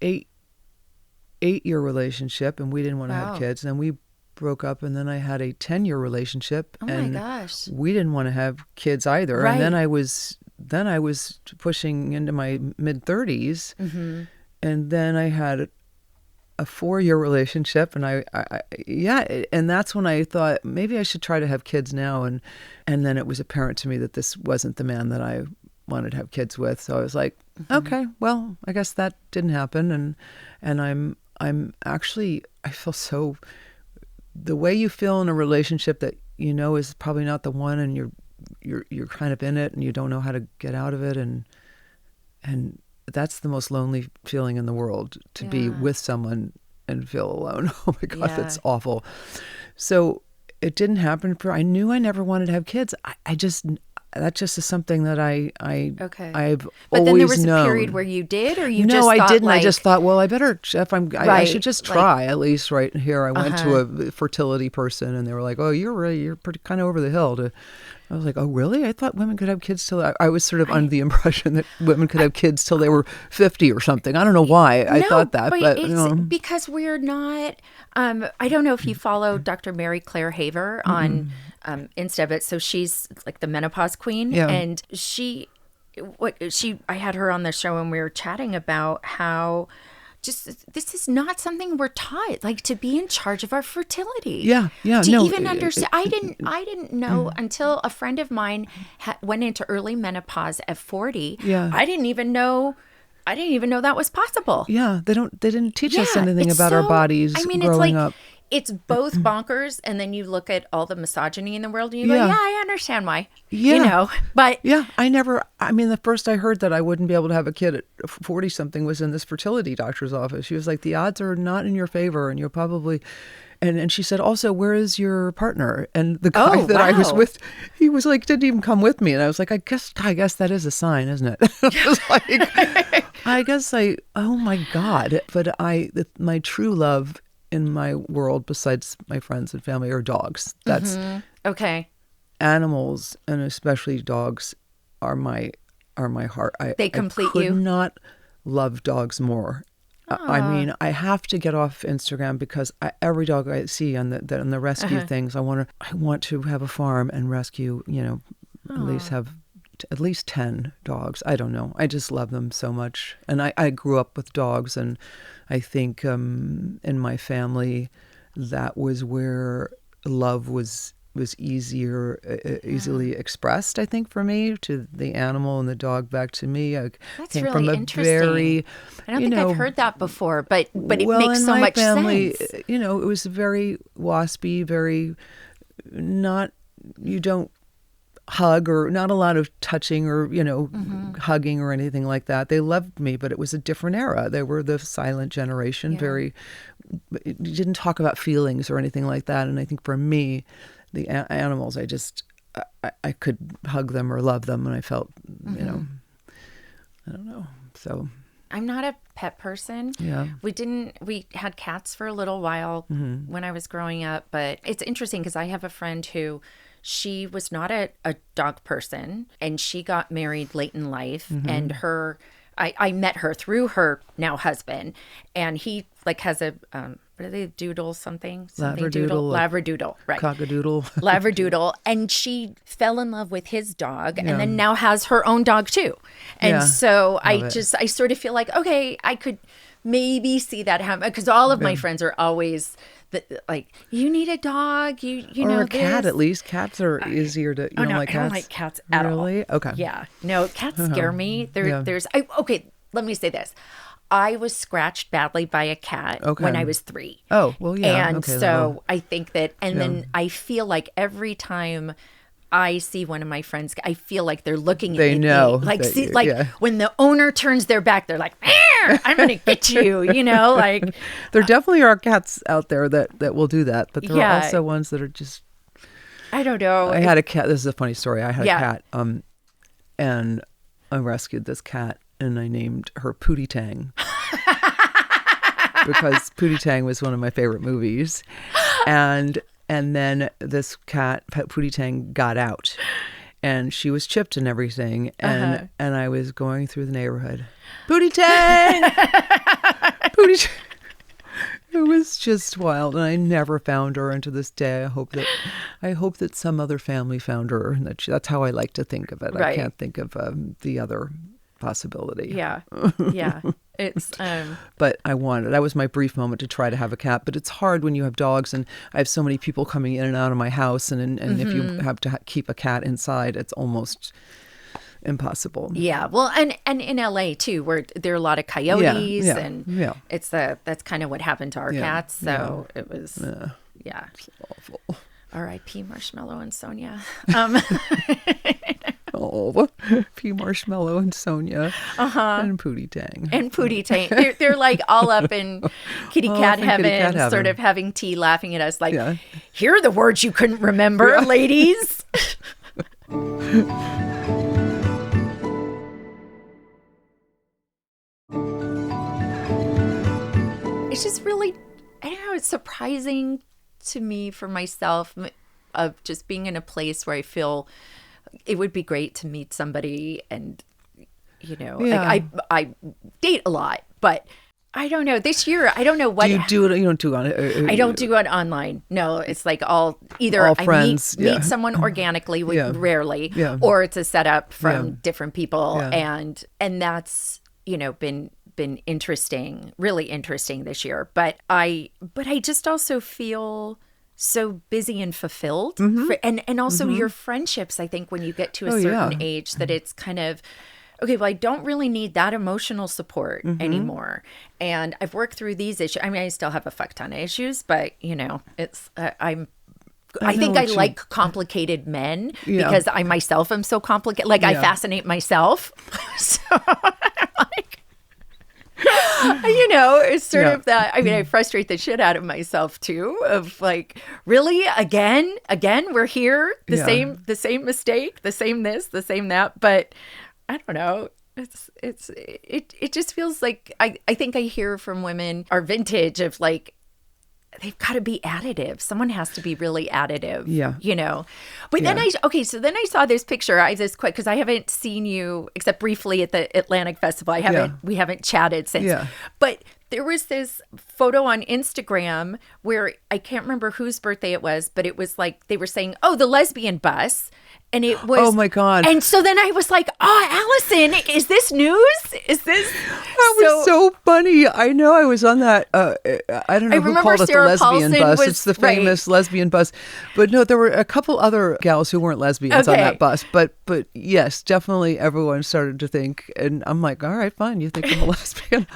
[SPEAKER 1] 8-year relationship, and we didn't want to have kids. And then we broke up, and then I had a 10-year relationship, and
[SPEAKER 2] my gosh,
[SPEAKER 1] we didn't want to have kids either.
[SPEAKER 2] Right.
[SPEAKER 1] And then I was pushing into my mid-30s, and then I had a 4-year relationship, and I and that's when I thought maybe I should try to have kids now, and then it was apparent to me that this wasn't the man that I wanted to have kids with. So I was like, okay, well, I guess that didn't happen, and I'm actually, I feel so, the way you feel in a relationship that you know is probably not the one, and you're kind of in it and you don't know how to get out of it, and that's the most lonely feeling in the world, to be with someone and feel alone. Oh my God, that's awful. So it didn't happen. I knew I never wanted to have kids. That just is something that I've
[SPEAKER 2] But
[SPEAKER 1] always
[SPEAKER 2] then there was
[SPEAKER 1] known.
[SPEAKER 2] a period where you did, or you
[SPEAKER 1] no,
[SPEAKER 2] just
[SPEAKER 1] I
[SPEAKER 2] thought,
[SPEAKER 1] didn't.
[SPEAKER 2] like,
[SPEAKER 1] I just thought, well, I better, I should just try,
[SPEAKER 2] like,
[SPEAKER 1] at least right here. I went to a fertility person, and they were like, oh, you're pretty kind of over the hill. I was like, oh, really? I thought women could have kids till I was sort of under the impression that women could have kids till they were 50 or something. I don't know why I thought that, but
[SPEAKER 2] it's because we're not. I don't know if you follow Dr. Mary Claire Haver on Insta, but so she's like the menopause queen, and I had her on the show, and we were chatting about how just this is not something we're taught, like to be in charge of our fertility.
[SPEAKER 1] Yeah.
[SPEAKER 2] To even understand. I didn't know until a friend of mine went into early menopause at 40.
[SPEAKER 1] Yeah.
[SPEAKER 2] I didn't even know that was possible.
[SPEAKER 1] Yeah, they didn't teach us anything about our bodies growing up.
[SPEAKER 2] It's both bonkers, and then you look at all the misogyny in the world, and you go, yeah, I understand why.
[SPEAKER 1] Yeah.
[SPEAKER 2] But
[SPEAKER 1] the first I heard that I wouldn't be able to have a kid at 40-something was in this fertility doctor's office. She was like, the odds are not in your favor, and you'll probably... And she said, also, where is your partner? And the guy I was with, he was like, didn't even come with me. And I was like, I guess that is a sign, isn't it? I was like, oh my God. But my true love in my world, besides my friends and family, are dogs. That's
[SPEAKER 2] okay.
[SPEAKER 1] Animals, and especially dogs, are my heart.
[SPEAKER 2] They complete
[SPEAKER 1] you. I
[SPEAKER 2] you.
[SPEAKER 1] could not love dogs more. I mean, I have to get off Instagram because every dog I see on the rescue things, I want to have a farm and rescue, at least 10 dogs. I don't know. I just love them so much. And I grew up with dogs, and I think in my family, that was where love was easily expressed, I think, for me, to the animal and the dog back to me.
[SPEAKER 2] That's really from interesting. I don't think I've heard that before, but it makes so much sense.
[SPEAKER 1] It was very waspy, very you don't hug, or not a lot of touching or, hugging or anything like that. They loved me, but it was a different era. They were the silent generation, you didn't talk about feelings or anything like that. And I think for me, the animals, I could hug them or love them, and I felt, I don't know. So
[SPEAKER 2] I'm not a pet person.
[SPEAKER 1] Yeah.
[SPEAKER 2] We had cats for a little while when I was growing up, but it's interesting because I have a friend who, she was not a dog person, and she got married late in life, and I met her through her now husband, and he has a what are they, doodle something Labradoodle, right?
[SPEAKER 1] Cockadoodle.
[SPEAKER 2] Labradoodle, and she fell in love with his dog, and then now has her own dog too. And so I sort of feel like, okay, I could maybe see that happen, because all of my friends are always like, you need a dog, you
[SPEAKER 1] or
[SPEAKER 2] know,
[SPEAKER 1] a cat. At least cats are easier to. You don't like cats?
[SPEAKER 2] I don't like cats at all.
[SPEAKER 1] Really? Okay.
[SPEAKER 2] Yeah. No, cats scare me. Okay. Let me say this. I was scratched badly by a cat when I was 3.
[SPEAKER 1] Oh, well, yeah.
[SPEAKER 2] And so I think that, and then I feel like every time I see one of my friends, I feel like they're looking at me.
[SPEAKER 1] They know.
[SPEAKER 2] When the owner turns their back, they're like, I'm going to get you, like.
[SPEAKER 1] There definitely are cats out there that will do that, but there are also ones that are just.
[SPEAKER 2] I don't know.
[SPEAKER 1] I had a cat. This is a funny story. I had a cat, and I rescued this cat and I named her Pootie Tang. Because Pootie Tang was one of my favorite movies. And then this cat, Pootie Tang, got out. And she was chipped and everything. And I was going through the neighborhood. Pootie Tang! Pootie Tang! It was just wild. And I never found her. And to this day, I hope that some other family found her. And that's how I like to think of it. Right. I can't think of the other possibility.
[SPEAKER 2] Yeah. Yeah. It's
[SPEAKER 1] but that was my brief moment to try to have a cat, but it's hard when you have dogs, and I have so many people coming in and out of my house, and if you have to keep a cat inside, it's almost impossible.
[SPEAKER 2] Yeah. Well, and in LA too, where there are a lot of coyotes, it's that's kind of what happened to our cats. So it was It's
[SPEAKER 1] awful.
[SPEAKER 2] R.I.P. Marshmallow and Sonia.
[SPEAKER 1] Oh, P. Marshmallow and Sonia and Pootie Tang.
[SPEAKER 2] And Pootie Tang. They're like all up in kitty cat heaven, sort of having tea, laughing at us like, here are the words you couldn't remember, ladies. It's just really, I don't know, it's surprising to me for myself of just being in a place where I feel it would be great to meet somebody, and like I date a lot, but I don't know, this year I don't know what
[SPEAKER 1] you don't do on it.
[SPEAKER 2] I don't do it online. No, it's like all friends, I meet someone organically, rarely, or it's a setup from different people, and that's been interesting, really interesting this year. But I just also feel so busy and fulfilled, and also your friendships. I think when you get to a certain age, that it's kind of okay. Well, I don't really need that emotional support anymore, and I've worked through these issues. I mean, I still have a fuck ton of issues, but it's I think I like complicated men because I myself am so complicated. Like I fascinate myself, so I'm like. It's sort of that. I mean, I frustrate the shit out of myself too. Of like, really, again, we're here. The same mistake, the same this, the same that. But I don't know. It just feels like I think I hear from women our vintage of like, they've got to be additive. Someone has to be really additive. But then I saw this picture. I just quite because I haven't seen you except briefly at the Atlantic Festival. We haven't chatted since. But there was this photo on Instagram where I can't remember whose birthday it was, but it was like they were saying, "Oh, the lesbian bus." And it was,
[SPEAKER 1] oh my God.
[SPEAKER 2] And so then I was like, Allison, is this news? Is this?
[SPEAKER 1] That was so funny. I know I was on that. I don't know who called it the lesbian bus. It's the famous lesbian bus. But no, there were a couple other gals who weren't lesbians on that bus. But yes, definitely everyone started to think. And I'm like, all right, fine. You think I'm a lesbian?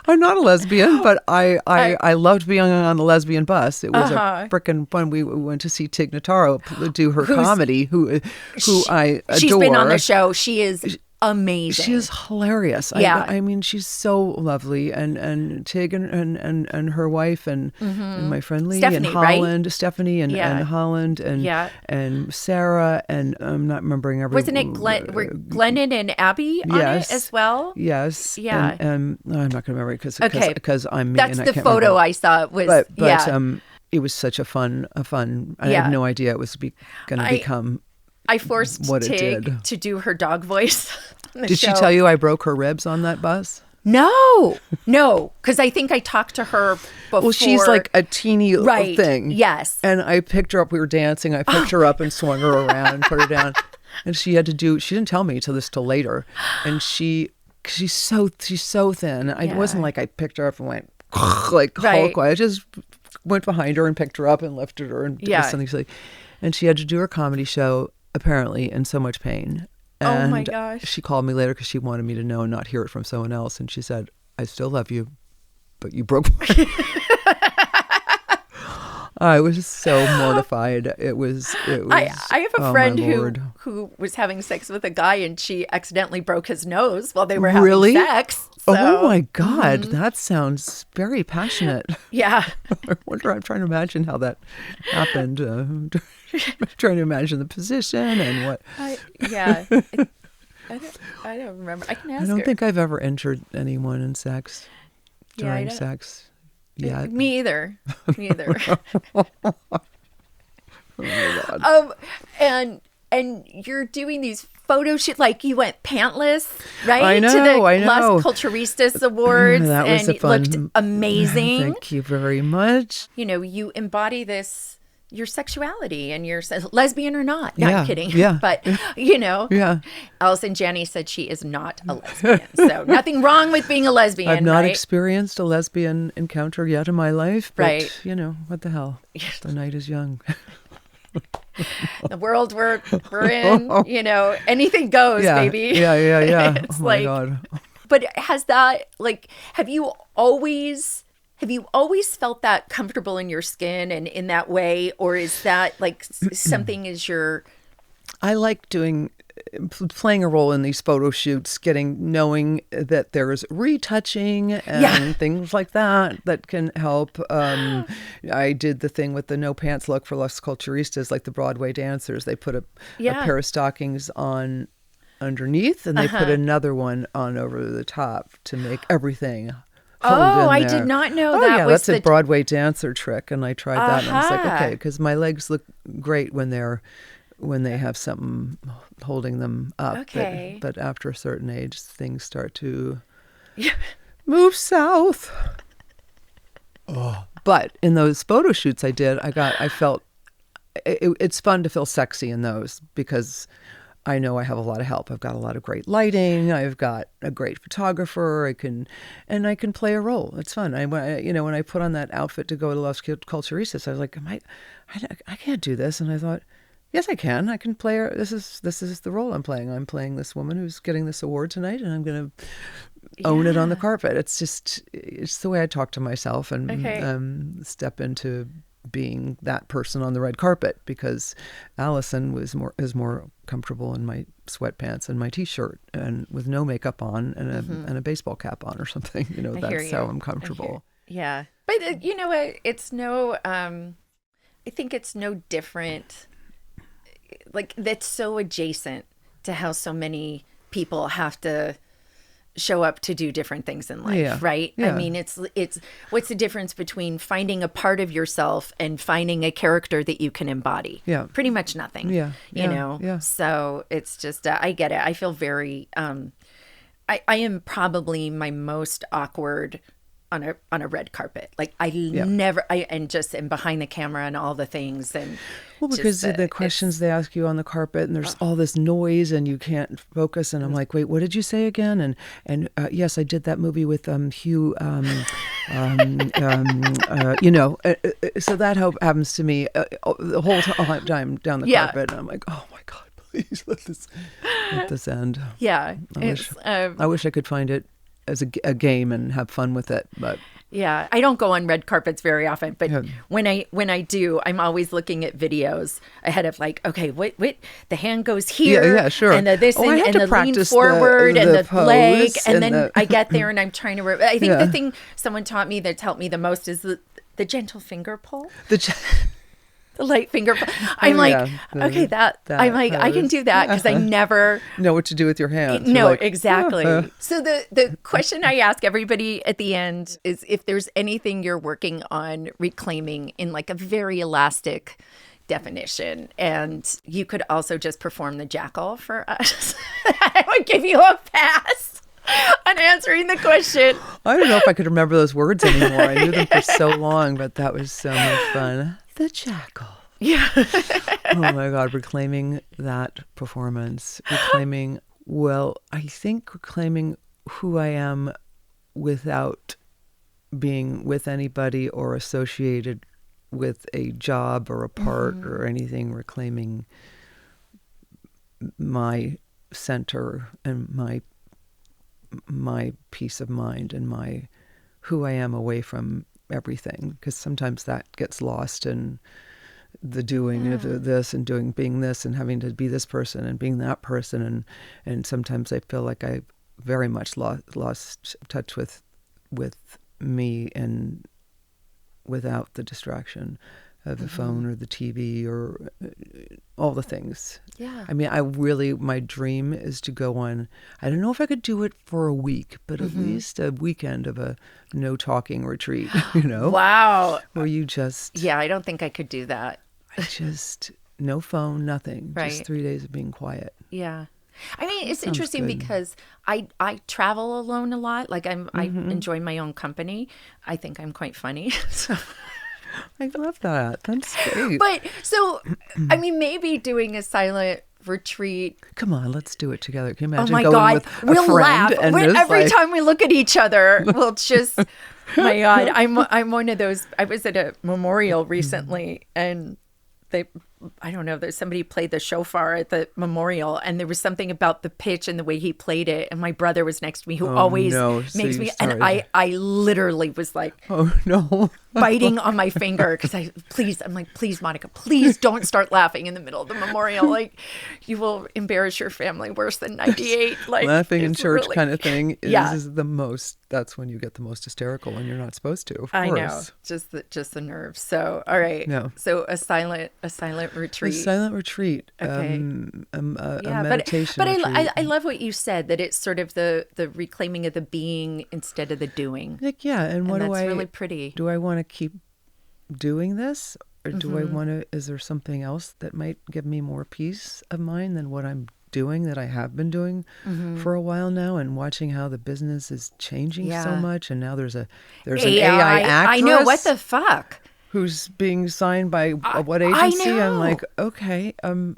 [SPEAKER 1] I'm not a lesbian, but I loved being on the lesbian bus. It was a frickin' fun. We went to see Tig Notaro do her comedy, who I adore.
[SPEAKER 2] She's been on the show. She is amazing.
[SPEAKER 1] She is hilarious.
[SPEAKER 2] Yeah.
[SPEAKER 1] I mean, she's so lovely. And Tig and her wife and my friend Lee
[SPEAKER 2] Stephanie,
[SPEAKER 1] and Holland,
[SPEAKER 2] right?
[SPEAKER 1] Stephanie and Holland and Sarah and I'm not remembering everyone.
[SPEAKER 2] Wasn't it were Glennon and Abby on it as well?
[SPEAKER 1] Yes.
[SPEAKER 2] Yeah.
[SPEAKER 1] And I'm not going to remember because I'm me.
[SPEAKER 2] That's
[SPEAKER 1] and I
[SPEAKER 2] the
[SPEAKER 1] can't
[SPEAKER 2] photo
[SPEAKER 1] remember.
[SPEAKER 2] I saw.
[SPEAKER 1] It was such a fun. I had no idea it was going to become.
[SPEAKER 2] I forced Tig to do her dog voice.
[SPEAKER 1] Did she tell you I broke her ribs on that bus?
[SPEAKER 2] No, because I think I talked to her before.
[SPEAKER 1] Well, she's like a teeny little thing.
[SPEAKER 2] Yes.
[SPEAKER 1] And I picked her up. We were dancing. I picked her up and swung her around and put her down. And she didn't tell me till later. And she's so thin. It wasn't like I picked her up and went like Hulk. I just went behind her and picked her up and lifted her and did something silly. And she had to do her comedy show, apparently, in so much pain. And
[SPEAKER 2] oh my gosh.
[SPEAKER 1] She called me later because she wanted me to know and not hear it from someone else. And she said, I still love you, but you broke my... I was so mortified. It was.
[SPEAKER 2] I have a friend who was having sex with a guy and she accidentally broke his nose while they were having sex. So.
[SPEAKER 1] Oh my God, that sounds very passionate.
[SPEAKER 2] Yeah.
[SPEAKER 1] I wonder. I'm trying to imagine how that happened. I'm trying to imagine the position and what.
[SPEAKER 2] I don't remember. I can ask
[SPEAKER 1] I don't
[SPEAKER 2] her.
[SPEAKER 1] think I've ever entered anyone in sex during
[SPEAKER 2] I
[SPEAKER 1] sex yet.
[SPEAKER 2] Me either. Me either.
[SPEAKER 1] Oh my God.
[SPEAKER 2] And you're doing these photo shoot, like you went pantless, right?
[SPEAKER 1] I know,
[SPEAKER 2] to the
[SPEAKER 1] I know.
[SPEAKER 2] Las Culturistas Awards,
[SPEAKER 1] That was
[SPEAKER 2] and
[SPEAKER 1] a fun.
[SPEAKER 2] looked amazing.
[SPEAKER 1] Thank you very much.
[SPEAKER 2] You know, you embody your sexuality, and you're lesbian or not. No,
[SPEAKER 1] Yeah,
[SPEAKER 2] I'm kidding.
[SPEAKER 1] yeah.
[SPEAKER 2] But, you know,
[SPEAKER 1] Yeah.
[SPEAKER 2] Allison Janney said she is not a lesbian. So nothing wrong with being a lesbian.
[SPEAKER 1] I've not
[SPEAKER 2] right?
[SPEAKER 1] experienced a lesbian encounter yet in my life, but,
[SPEAKER 2] Right.
[SPEAKER 1] you know, what the hell? The night is young.
[SPEAKER 2] The world we're in, you know, anything goes,
[SPEAKER 1] Yeah,
[SPEAKER 2] baby.
[SPEAKER 1] yeah.
[SPEAKER 2] It's
[SPEAKER 1] Oh,
[SPEAKER 2] like,
[SPEAKER 1] my God.
[SPEAKER 2] But has that, like, have you always felt that comfortable in your skin and in that way, or is that like something is your?
[SPEAKER 1] I like playing a role in these photo shoots, knowing that there's retouching and things like that can help. I did the thing with the no pants look for Las Culturistas, like the Broadway dancers. They put a pair of stockings on underneath, and they put another one on over the top to make everything.
[SPEAKER 2] I did not know that was
[SPEAKER 1] that's a Broadway dancer trick, and I tried that, and I was like, okay, because my legs look great when they have something holding them up.
[SPEAKER 2] Okay.
[SPEAKER 1] But after a certain age, things start to move south. But in those photo shoots I did, I felt it's fun to feel sexy in those, because I know I have a lot of help. I've got a lot of great lighting. I've got a great photographer. I can play a role. It's fun. When I put on that outfit to go to Las Culturistas, I was like, I can't do this. And I thought, yes, I can. I can play her. This is the role I'm playing. I'm playing this woman who's getting this award tonight, and I'm going to own it on the carpet. It's the way I talk to myself and step into being that person on the red carpet, because Allison is more comfortable in my sweatpants and my t-shirt and with no makeup on and a baseball cap on or something. You know, that's how I'm comfortable.
[SPEAKER 2] Yeah. But you know what? It's no, I think it's no different. Like, that's so adjacent to how so many people have to show up to do different things in life, right?
[SPEAKER 1] Yeah.
[SPEAKER 2] I mean, it's what's the difference between finding a part of yourself and finding a character that you can embody?
[SPEAKER 1] Yeah.
[SPEAKER 2] Pretty much nothing.
[SPEAKER 1] Yeah.
[SPEAKER 2] You know?
[SPEAKER 1] Yeah.
[SPEAKER 2] So it's just, I get it. I feel very, I am probably my most awkward on a red carpet. Like never, and just am behind the camera and all the things. And
[SPEAKER 1] because the questions they ask you on the carpet, and there's all this noise and you can't focus. And I'm like, wait, what did you say again? And yes, I did that movie with Hugh. You know, so that happens to me the whole time down the carpet. And I'm like, oh my God, please let this end.
[SPEAKER 2] Yeah.
[SPEAKER 1] I wish I could find it as a game and have fun with it, but
[SPEAKER 2] yeah, I don't go on red carpets very often, but when I do, I'm always looking at videos ahead of, like, okay, what the hand goes here,
[SPEAKER 1] yeah, sure,
[SPEAKER 2] and the this
[SPEAKER 1] and
[SPEAKER 2] the lean forward and the leg, and then I get there and I'm trying to. I think the thing someone taught me that's helped me the most is the gentle finger pull. The light finger. I'm okay, I'm like, I can do that, because I never
[SPEAKER 1] know what to do with your hands.
[SPEAKER 2] No, exactly. So the question I ask everybody at the end is if there's anything you're working on reclaiming in, like, a very elastic definition, and you could also just perform the jackal for us. I would give you a pass on answering the question.
[SPEAKER 1] I don't know if I could remember those words anymore. I knew them for so long, but that was so much fun. The jackal. Yeah. Oh my God, reclaiming that performance. Reclaiming who I am without being with anybody or associated with a job or a part or anything. Reclaiming my center and my peace of mind and my who I am away from everything, because sometimes that gets lost in the doing of this and being this and having to be this person and being that person, and sometimes I feel like I very much lost touch with me, and without the distraction of the phone or the TV or all the things
[SPEAKER 2] Yeah.
[SPEAKER 1] I mean, my dream is to go on, I don't know if I could do it for a week, but at least a weekend of a no talking retreat,
[SPEAKER 2] Wow.
[SPEAKER 1] where you just,
[SPEAKER 2] Yeah, I don't think I could do that.
[SPEAKER 1] no phone, nothing,
[SPEAKER 2] Right.
[SPEAKER 1] just 3 days of being quiet.
[SPEAKER 2] Yeah. I mean, it's
[SPEAKER 1] sounds
[SPEAKER 2] interesting
[SPEAKER 1] good.
[SPEAKER 2] because I travel alone a lot. Like I enjoy my own company. I think I'm quite funny. So.
[SPEAKER 1] I love that. That's great.
[SPEAKER 2] But so, I mean, maybe doing a silent retreat.
[SPEAKER 1] Come on, let's do it together. Can you
[SPEAKER 2] Oh
[SPEAKER 1] imagine
[SPEAKER 2] my
[SPEAKER 1] going
[SPEAKER 2] God,
[SPEAKER 1] with a
[SPEAKER 2] we'll
[SPEAKER 1] friend
[SPEAKER 2] laugh.
[SPEAKER 1] and just
[SPEAKER 2] Every
[SPEAKER 1] like,
[SPEAKER 2] time we look at each other, we'll just, my God, I'm one of those. I was at a memorial recently and I don't know, there's somebody played the shofar at the memorial and there was something about the pitch and the way he played it. And my brother was next to me who always
[SPEAKER 1] no. So
[SPEAKER 2] makes
[SPEAKER 1] you
[SPEAKER 2] me, and
[SPEAKER 1] started-
[SPEAKER 2] I literally was like,
[SPEAKER 1] oh no.
[SPEAKER 2] biting on my finger because I'm like, please, Monica, please don't start laughing in the middle of the memorial. Like, you will embarrass your family worse than 98. Like,
[SPEAKER 1] Laughing in
[SPEAKER 2] it's
[SPEAKER 1] church
[SPEAKER 2] really-
[SPEAKER 1] kind of thing
[SPEAKER 2] Yeah.
[SPEAKER 1] is the most, that's when you get the most hysterical and you're not supposed to, of course.
[SPEAKER 2] I know, just the nerves. So, all right.
[SPEAKER 1] No.
[SPEAKER 2] So a silent retreat.
[SPEAKER 1] A silent retreat,
[SPEAKER 2] Okay.
[SPEAKER 1] a
[SPEAKER 2] Yeah,
[SPEAKER 1] meditation
[SPEAKER 2] but
[SPEAKER 1] retreat.
[SPEAKER 2] I love what you said, that it's sort of the reclaiming of the being instead of the doing.
[SPEAKER 1] Like, yeah, and what
[SPEAKER 2] And
[SPEAKER 1] do
[SPEAKER 2] that's
[SPEAKER 1] I
[SPEAKER 2] really pretty.
[SPEAKER 1] do? I want to keep doing this, or do I
[SPEAKER 2] Mm-hmm.
[SPEAKER 1] want to? Is there something else that might give me more peace of mind than what I'm doing, that I have been doing
[SPEAKER 2] Mm-hmm.
[SPEAKER 1] for a while now, and watching how the business is changing so
[SPEAKER 2] Yeah.
[SPEAKER 1] much, and now there's an AI actress.
[SPEAKER 2] I know, what the fuck.
[SPEAKER 1] who's being signed by what
[SPEAKER 2] I
[SPEAKER 1] agency? I'm
[SPEAKER 2] know.
[SPEAKER 1] like, okay, I'm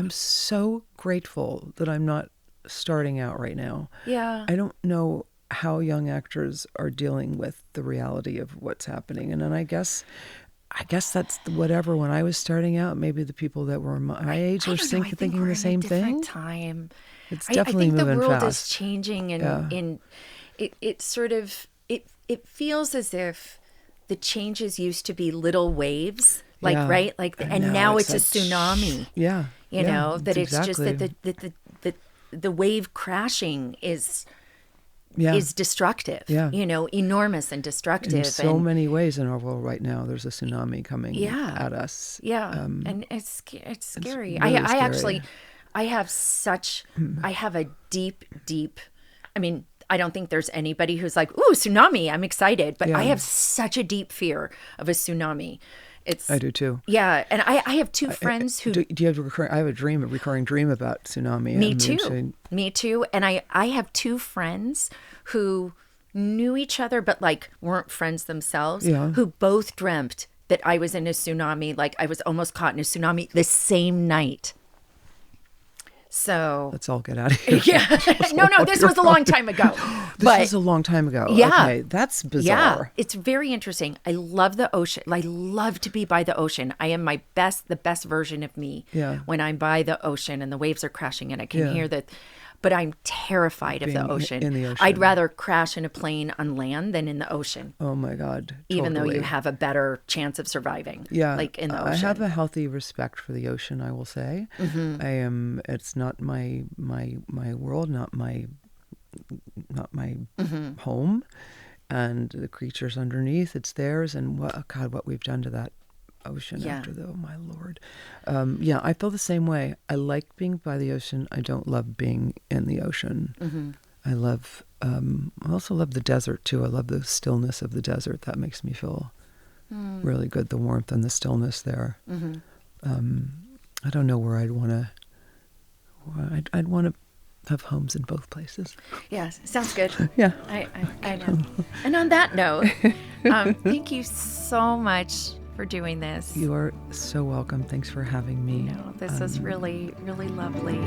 [SPEAKER 1] so grateful that I'm not starting out right now.
[SPEAKER 2] Yeah.
[SPEAKER 1] I don't know how young actors are dealing with the reality of what's happening. And then I guess that's whatever. When I was starting out, maybe the people that were my age
[SPEAKER 2] I
[SPEAKER 1] were
[SPEAKER 2] don't know, I think
[SPEAKER 1] thinking
[SPEAKER 2] we're
[SPEAKER 1] the
[SPEAKER 2] in
[SPEAKER 1] same
[SPEAKER 2] a different
[SPEAKER 1] thing.
[SPEAKER 2] time.
[SPEAKER 1] It's
[SPEAKER 2] I
[SPEAKER 1] definitely
[SPEAKER 2] think the
[SPEAKER 1] moving
[SPEAKER 2] world
[SPEAKER 1] fast.
[SPEAKER 2] is changing, and
[SPEAKER 1] Yeah.
[SPEAKER 2] it sort of it feels as if the changes used to be little waves, like
[SPEAKER 1] Yeah.
[SPEAKER 2] right, like,
[SPEAKER 1] And
[SPEAKER 2] and
[SPEAKER 1] now
[SPEAKER 2] now
[SPEAKER 1] it's
[SPEAKER 2] it's a
[SPEAKER 1] like,
[SPEAKER 2] tsunami.
[SPEAKER 1] Yeah.
[SPEAKER 2] You
[SPEAKER 1] Yeah,
[SPEAKER 2] know, that it's just
[SPEAKER 1] exactly.
[SPEAKER 2] that the wave crashing is
[SPEAKER 1] Yeah.
[SPEAKER 2] destructive.
[SPEAKER 1] Yeah.
[SPEAKER 2] You know, enormous and destructive.
[SPEAKER 1] In so
[SPEAKER 2] and,
[SPEAKER 1] many ways in our world right now, there's a tsunami coming
[SPEAKER 2] Yeah.
[SPEAKER 1] at us.
[SPEAKER 2] Yeah, and it's scary.
[SPEAKER 1] really
[SPEAKER 2] I actually,
[SPEAKER 1] scary.
[SPEAKER 2] I have a deep. I mean, I don't think there's anybody who's like, ooh, tsunami, I'm excited. But I
[SPEAKER 1] Yeah.
[SPEAKER 2] have such a deep fear of a tsunami.
[SPEAKER 1] I do too.
[SPEAKER 2] Yeah, and I have two friends who.
[SPEAKER 1] Do you have I have a recurring dream about tsunami.
[SPEAKER 2] Me
[SPEAKER 1] I'm
[SPEAKER 2] too.
[SPEAKER 1] actually-
[SPEAKER 2] Me too. And I have two friends who knew each other, but like weren't friends themselves,
[SPEAKER 1] Yeah.
[SPEAKER 2] who both dreamt that I was in a tsunami, like I was almost caught in a tsunami the same night. So
[SPEAKER 1] Let's all get out of here.
[SPEAKER 2] yeah, no, this was a long time ago.
[SPEAKER 1] This was a long time ago.
[SPEAKER 2] Yeah.
[SPEAKER 1] Okay, that's
[SPEAKER 2] Yeah,
[SPEAKER 1] bizarre.
[SPEAKER 2] it's very interesting. I love the ocean. I love to be by the ocean. I am the best version of me
[SPEAKER 1] Yeah.
[SPEAKER 2] when I'm by the ocean and the waves are crashing and I can
[SPEAKER 1] Yeah.
[SPEAKER 2] hear that. But I'm terrified of the
[SPEAKER 1] Being
[SPEAKER 2] ocean.
[SPEAKER 1] in the ocean.
[SPEAKER 2] I'd rather crash in a plane on land than in the ocean,
[SPEAKER 1] Oh my God.
[SPEAKER 2] even though you
[SPEAKER 1] totally.
[SPEAKER 2] have a better chance of surviving.
[SPEAKER 1] Yeah,
[SPEAKER 2] like in the
[SPEAKER 1] I
[SPEAKER 2] ocean.
[SPEAKER 1] have a healthy respect for the ocean, I will say.
[SPEAKER 2] Mm-hmm.
[SPEAKER 1] I am. It's not my world, not my
[SPEAKER 2] Mm-hmm.
[SPEAKER 1] home, and the creatures underneath. It's theirs, and what we've done to that ocean
[SPEAKER 2] Yeah.
[SPEAKER 1] after oh my Lord. Yeah, I feel the same way. I like being by the ocean. I don't love being in the ocean.
[SPEAKER 2] Mm-hmm.
[SPEAKER 1] I also love the desert too. I love the stillness of the desert. That makes me feel really good. The warmth and the stillness there.
[SPEAKER 2] Mm-hmm.
[SPEAKER 1] I don't know where I'd want to. I'd want to have homes in both places.
[SPEAKER 2] Yeah, sounds good.
[SPEAKER 1] Yeah.
[SPEAKER 2] I know. And on that note, thank you so much for doing this.
[SPEAKER 1] You are so welcome. Thanks for having me.
[SPEAKER 2] This was really, really lovely.